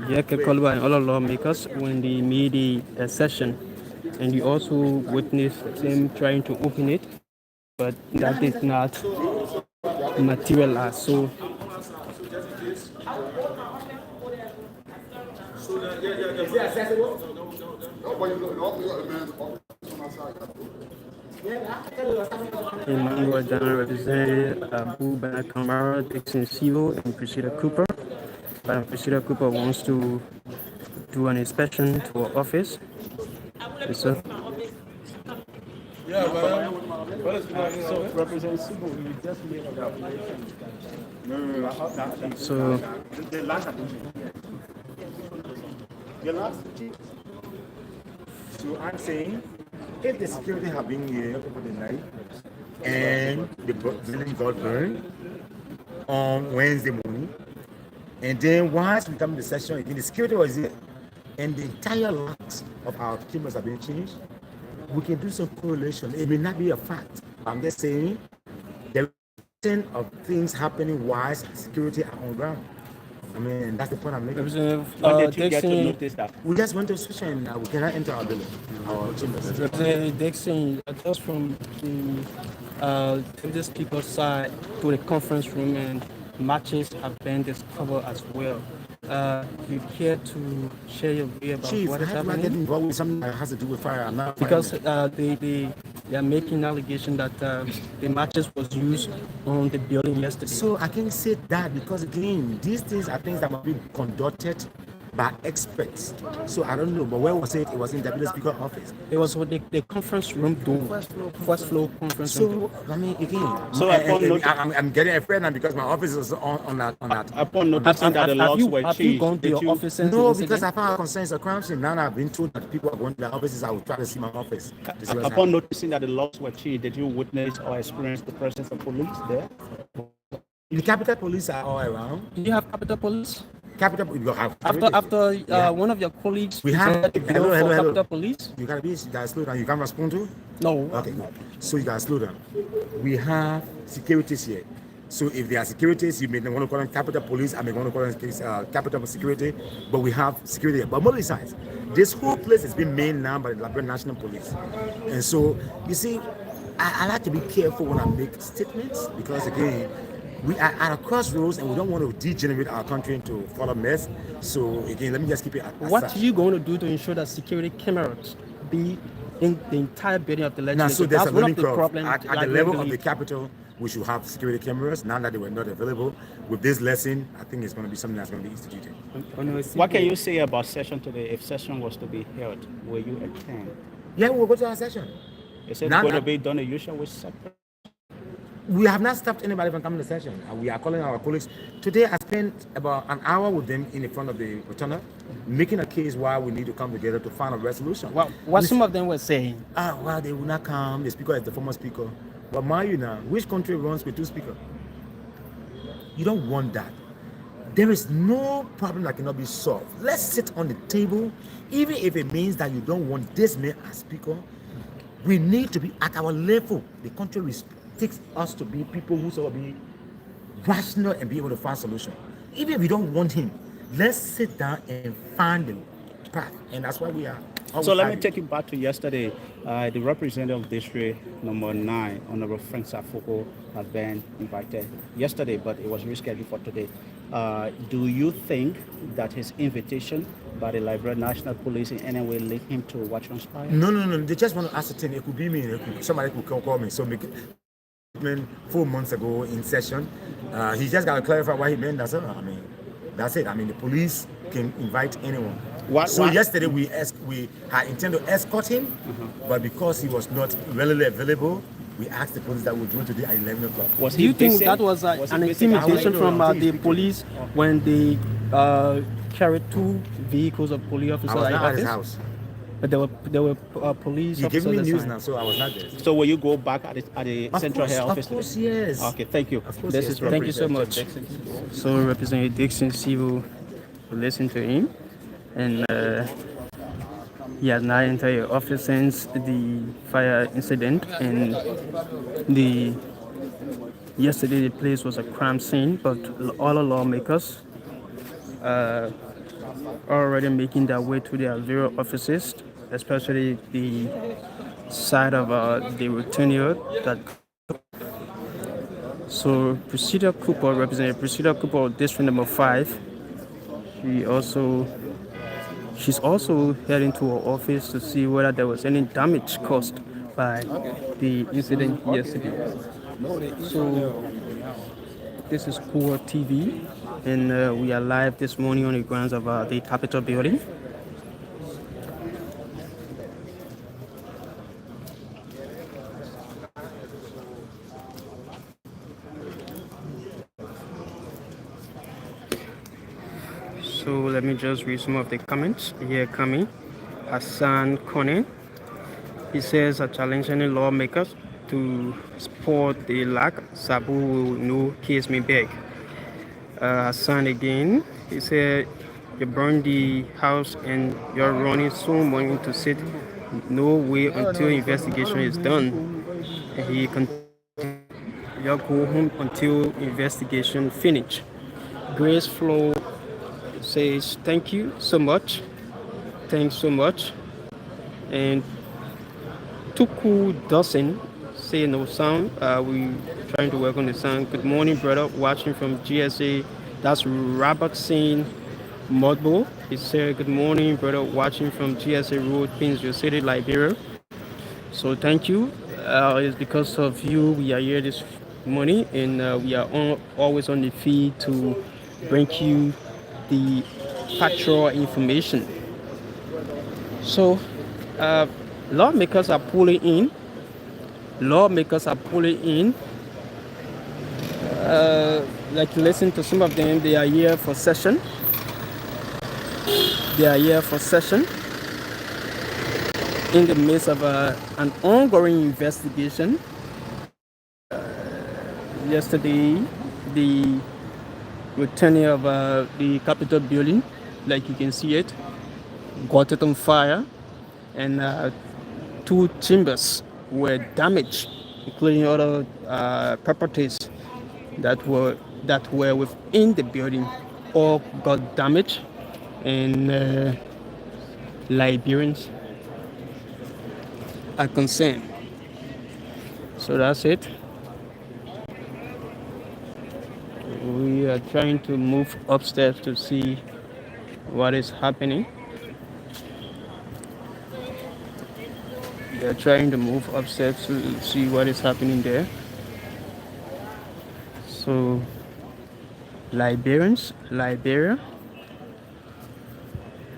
Yeke Kolba and other lawmakers when they made a session, and we also witnessed them trying to open it, but that did not materialize. So Emmanuel Dan represented Abu Bana Kamara, Dixon Sivo, and Priscilla Cooper. But Priscilla Cooper wants to do an inspection to our office. So, Yeah, but So, Representative Sibo, you just made a calculation. so The locks are changed. The locks changed. So I'm saying, if the security have been here over the night and the building got burned on Wednesday morning, and then once we come to the session again, the security was here, and the entire locks of our chambers have been changed, we can do some correlation. It may not be a fact. I'm just saying there is of things happening while security are on ground. mean, that's the point I'm making. Representative When did you get to Dixon, notice that? We just went to a session and we cannot enter our building, our chambers. Representative Dixon, just from the speaker's side to the conference room, and matches have been discovered as well. You care to share your view about Chief, what is how do I get happening? involved with something that has to do with fire? I'm not Because fireman. they are making allegation that the matches was used on the building yesterday. So I can say that because again, these things are things that must be conducted by experts. So I don't know, but where was it? It was in the Deputy Speaker office. It was with the conference room door, first floor conference room. So I mean, again, So I'm getting afraid now because my office is on that. Upon noticing that the logs were Have you changed, gone to did your you? office since No, the because I incident? found concerns of crime scene. Now I've been told that people are going to their offices. I will try to see my office. To see what's Upon happening. noticing that the logs were changed, did you witness or experience the presence of police there? The Capitol Police are all around. Do you have Capitol Police? Capitol, we have After Yeah. one of your colleagues We have- prepared the bill hello, for hello. Capitol Police? You gotta slow down. You can't respond to? No. Okay, good. So you gotta slow down. We have securities here. So if there are securities, you may want to call them Capitol Police, I may want to call them Capitol Security, but we have security here. But more besides, this whole place is being manned now by the Liberian National Police. And so, you see, I like to be careful when I make statements because again, we are at a crossroads and we don't want to degenerate our country into further mess. So again, let me just keep it at What such. are you going to do to ensure that security cameras be in the entire building of the Now, legislature? so there's That's a one learning of the curve. problems. At like the level of regularly. the Capitol, we should have security cameras. Now that they were not available, with this lesson, I think it's going to be something that's going to be instituted. What can you say about session today? If session was to be held, will you attend? Yeah, we'll go to our session. Is it Now going to that- be done the usual with separate? We have not stopped anybody from coming to session. We are calling our colleagues. Today, I spent about an hour with them in the front of the rotunda, making a case why we need to come together to find a resolution. What some of them were saying. Well, they will not come. The speaker is the former speaker. But mind you now, which country runs with two speakers? You don't want that. There is no problem that cannot be solved. Let's sit on the table, even if it means that you don't want this man as speaker. We need to be at our level. The country takes us to be people who sort of be rational and be able to find solution. Even if we don't want him, let's sit down and find the path. And that's why we are. So let me take you back to yesterday. The representative of District Number 9, Honorable Frank Safoko, has been invited yesterday, but it was rescheduled for today. Do you think that his invitation by the Liberian National Police in any way led him to what transpired? No. They just want to ascertain. It could be me. Somebody could call me. So 4 months ago in session, he just got to clarify what he meant. That's it. I mean, that's it. I mean, the police can invite anyone. Yesterday we had intended to escort him, but because he was not readily available, we asked the police that we would do it today at 11 o'clock. Do you think that was an intimidation from the police when they carried 2 vehicles of police officers I was at not your at his office? house. But there were police You officers. gave me that news signed. now, so I was not there. So will you go back at the Central Head Office? Of course, today? yes. Okay, thank you. course, This yes. is Thank you so much. Representative. So Representative Dixon Sivu, listen to him, and he has now entered your office since the fire incident, and yesterday the place was a crime scene, but all the lawmakers are already making their way to their various offices, especially the side of the rotunda that. So Procedure Ku-Wor, Representative Procedure Ku-Wor, District Number 5, she's also heading to her office to see whether there was any damage caused by the incident yesterday. So this is Ku-Wor TV, and we are live this morning on the grounds of the Capitol building. So let me just read some of the comments here coming. Hassan Kone, he says, challenging lawmakers to support the lack. Sabu will no case me back. Hassan again, he said, you burn the house and you're running so money to sit no way until investigation is done. And he continued, you go home until investigation finish. Grace Flow says thank you so much. Thanks so much. And Tuku Dawson say no sound. We trying to work on the sound. Good morning, brother. Watching from GSA. That's Robert Singh Modbo. He said good morning, brother. Watching from GSA Road, Queensville City, Liberia. So thank you. It's because of you we are here this morning, and we are always on the feed to bring you the factual information. So lawmakers are pulling in. Lawmakers are pulling in. Like listen to some of them. They are here for session. They are here for session in the midst of an ongoing investigation. Yesterday, the returning of the Capitol building, like you can see it, got it on fire, and 2 chambers were damaged, including other properties that were within the building. All got damaged, and Liberians are concerned. So that's it. We are trying to move upstairs to see what is happening. We are trying to move upstairs to see what is happening there. So, Liberia,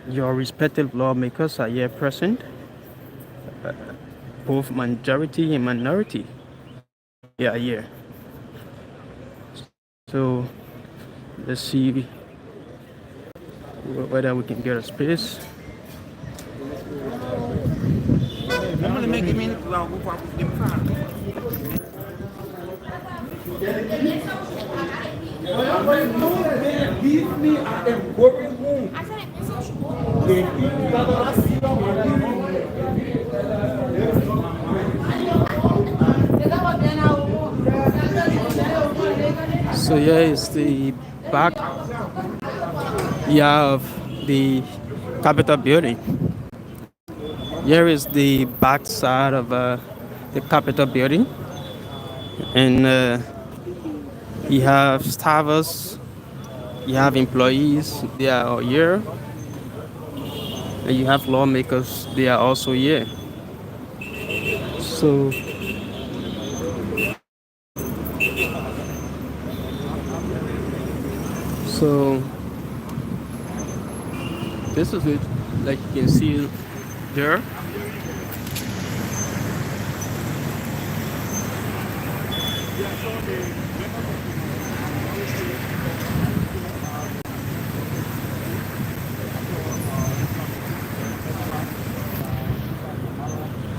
your respective lawmakers are here present, both majority and minority. They are here. So, let's see whether we can get a space. So here is the back of the Capitol building. Here is the back side of the Capitol building, and you have staffers, you have employees, they are all here, and you have lawmakers, they are also here. So this is it, like you can see there.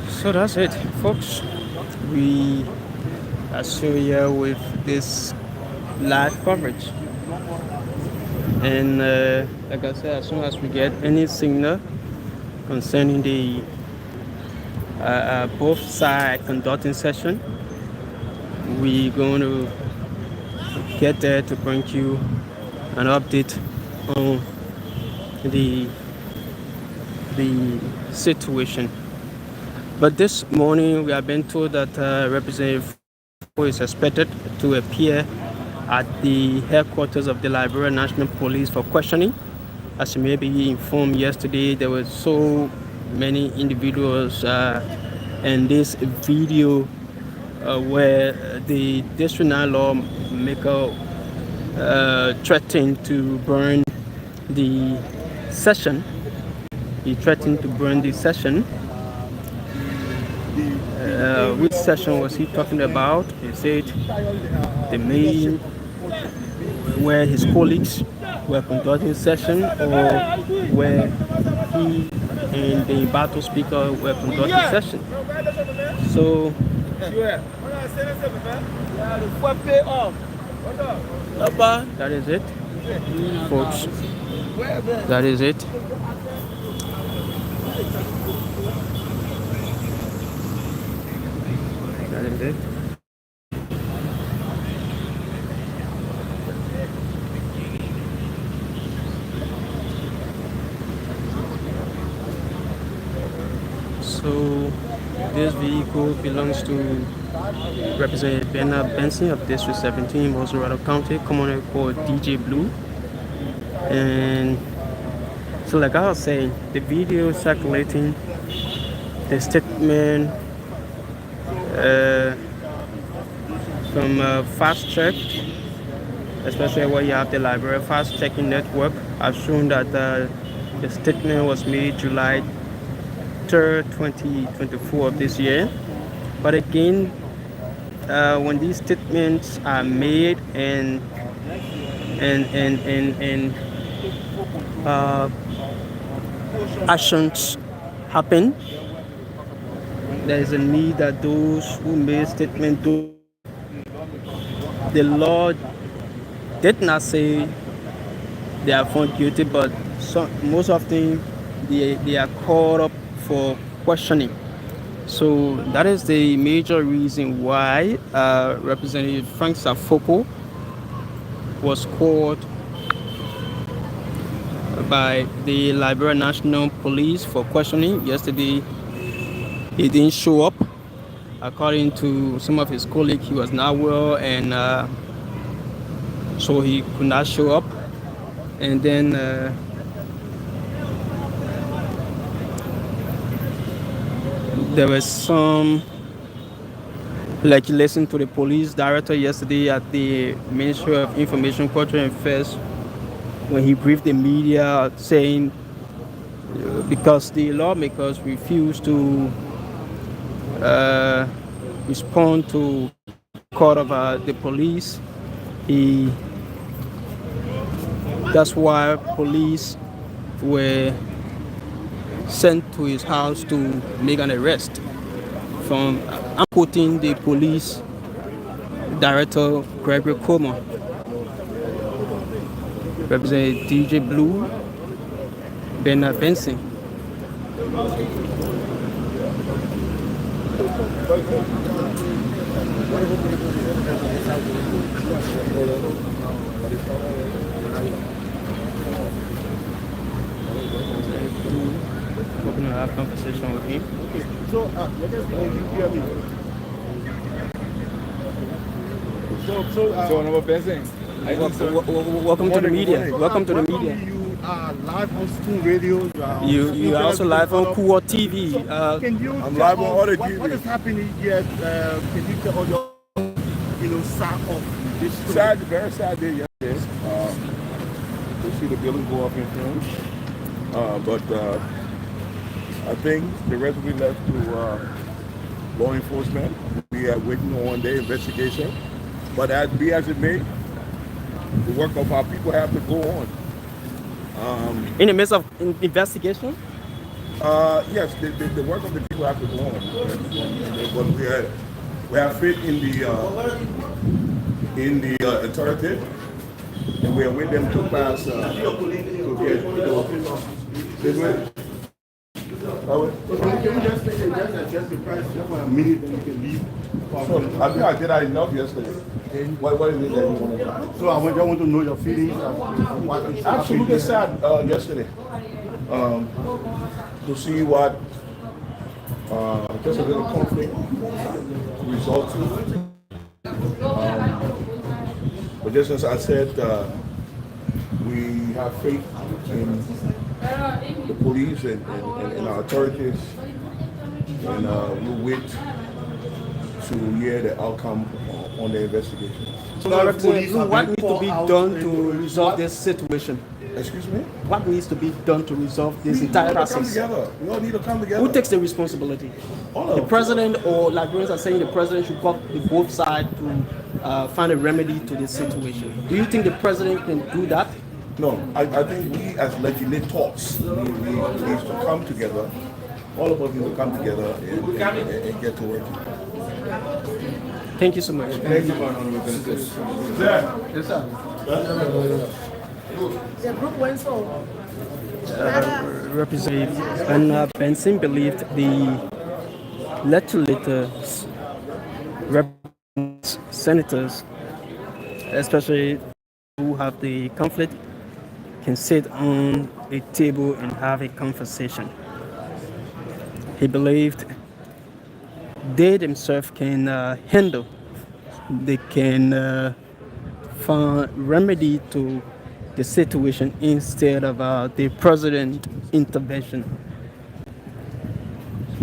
So that's it, folks. We are still here with this live coverage, and like I said, as soon as we get any signal concerning the both side conducting session, we're going to get there to bring you an update on the situation. But this morning we have been told that Representative is expected to appear at the headquarters of the Liberia National Police for questioning. As you may be informed, yesterday there were so many individuals in this video where the district 9 lawmaker threatened to burn the session. He threatened to burn the session. Which session was he talking about? He said the main where his colleagues were conducting session, or where he and the battle speaker were conducting session. So that is it, folks. That is it. That is it. This vehicle belongs to Representative Bernard Benson of District 17, Rosarito County, commonly called DJ Blue. And so, like I was saying, the video circulating, the statement from Fast Check, especially where you have the library fast checking network, have shown that the statement was made July 3rd, 2024 of this year. But again, when these statements are made and actions happen, there is a need that those who made statement do. The law did not say they are found guilty, but most often they are called up for questioning. So that is the major reason why Representative Frank Safoko was called by the Liberia National Police for questioning. Yesterday, he didn't show up. According to some of his colleagues, he was not well, and so he could not show up. And then there was some legislation to the police director yesterday at the Ministry of Information, Culture and Affairs when he briefed the media saying because the lawmakers refused to respond to call of the police, that's why police were sent to his house to make an arrest. I'm quoting the police director Gregory Coleman. Representative DJ Blue, Bernard Benson. We're going to have a conversation with him. So, let us know if you hear me. So, number Benson. Welcome to the media. Welcome to the media. You are live on Spoon Radio. You are also live on Ku-Wor TV. I'm live on other TV. What is happening here? Can you tell your, side of this story? Very sad day yesterday. We see the building go up in flames. But I think the rest will be left to law enforcement. We are waiting on their investigation. But be as it may, the work of our people have to go on. In the midst of investigation? Yes, the work of the people have to go on. But we have faith in the authority, and we are with them to pass. Can you just adjust the price just for a minute, then you can leave? So, I think I did that enough yesterday. What is it that you want to do? So I want to know your feelings. Absolutely sad yesterday. To see what just a little conflict results in. But just as I said, we have faith in the police and our authorities, and we'll wait to hear the outcome on the investigation. So, what needs to be done to resolve this situation? Excuse me? What needs to be done to resolve this entire process? We all need to come together. Who takes the responsibility? The president, or Liberians are saying the president should work with both sides to find a remedy to this situation. Do you think the president can do that? No, I think we as legislators need to come together. All of us need to come together and get to work. Thank you so much. Thank you, Honorable Benson. Yes, sir. The group went so. Representative Bernard Benson believed the legislators, senators, especially who have the conflict, can sit on a table and have a conversation. He believed they themselves can handle. They can find remedy to the situation instead of the president intervention.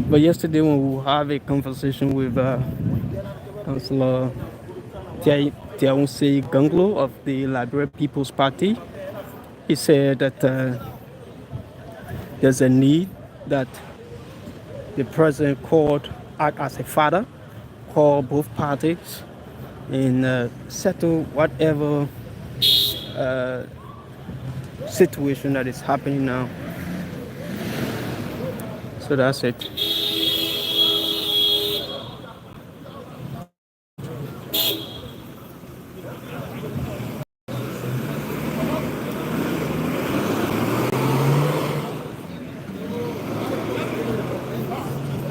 But yesterday when we have a conversation with Councillor Tiaunse Ganglo of the Liberia People's Party, he said that there's a need that the president could act as a father, call both parties, and settle whatever situation that is happening now. So that's it.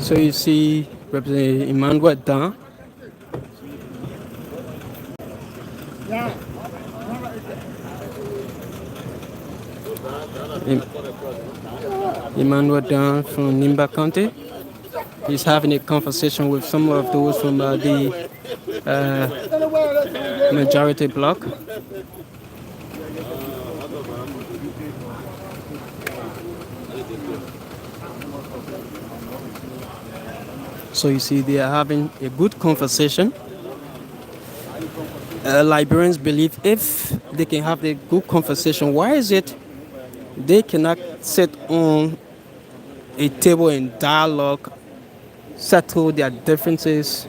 So you see Representative Emmanuel Dan. Emmanuel Dan from Nimba County. He's having a conversation with some of those from the majority bloc. So you see they are having a good conversation. Liberians believe if they can have the good conversation, why is it they cannot sit on a table and dialogue, settle their differences,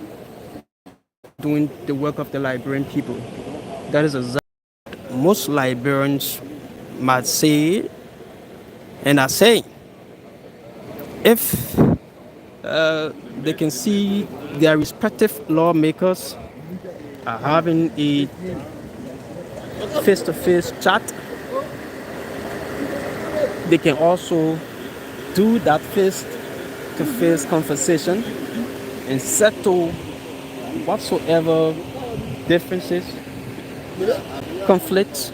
doing the work of the Liberian people? That is exactly what most Liberians might say and are saying. If they can see their respective lawmakers are having a face-to-face chat, they can also do that face-to-face conversation and settle whatsoever differences, conflicts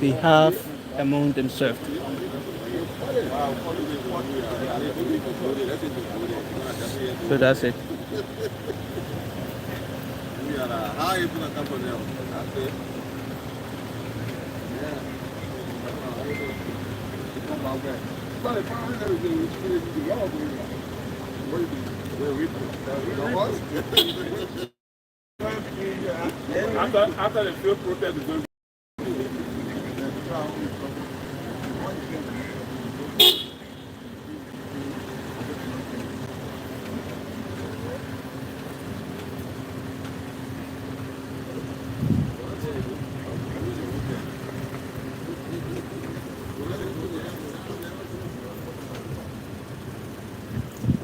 they have among themselves. So that's it. After the field protest is going.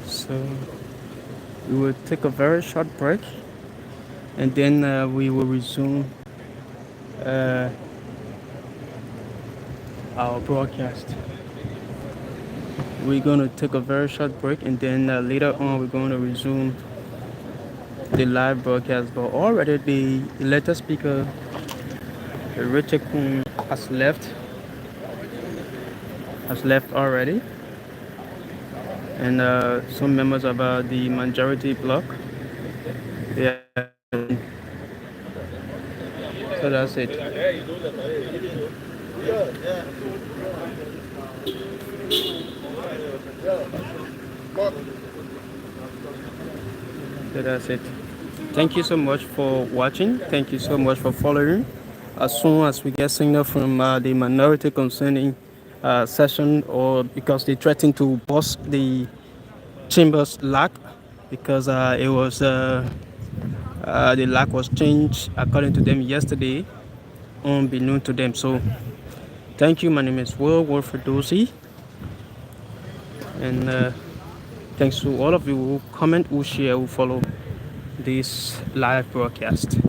So we will take a very short break and then we will resume our broadcast. We're going to take a very short break and then later on we're going to resume the live broadcast. But already the elected speaker, Richard Kun, has left already. And some members of the majority bloc, they are, so that's it. So that's it. Thank you so much for watching. Thank you so much for following. As soon as we get signal from the minority concerning session, or because they threatened to bust the chamber's lock because it was the lock was changed according to them yesterday, unbeknown to them. So thank you. My name is Will Wolfredosi, and thanks to all of you who comment, who share, who follow this live broadcast.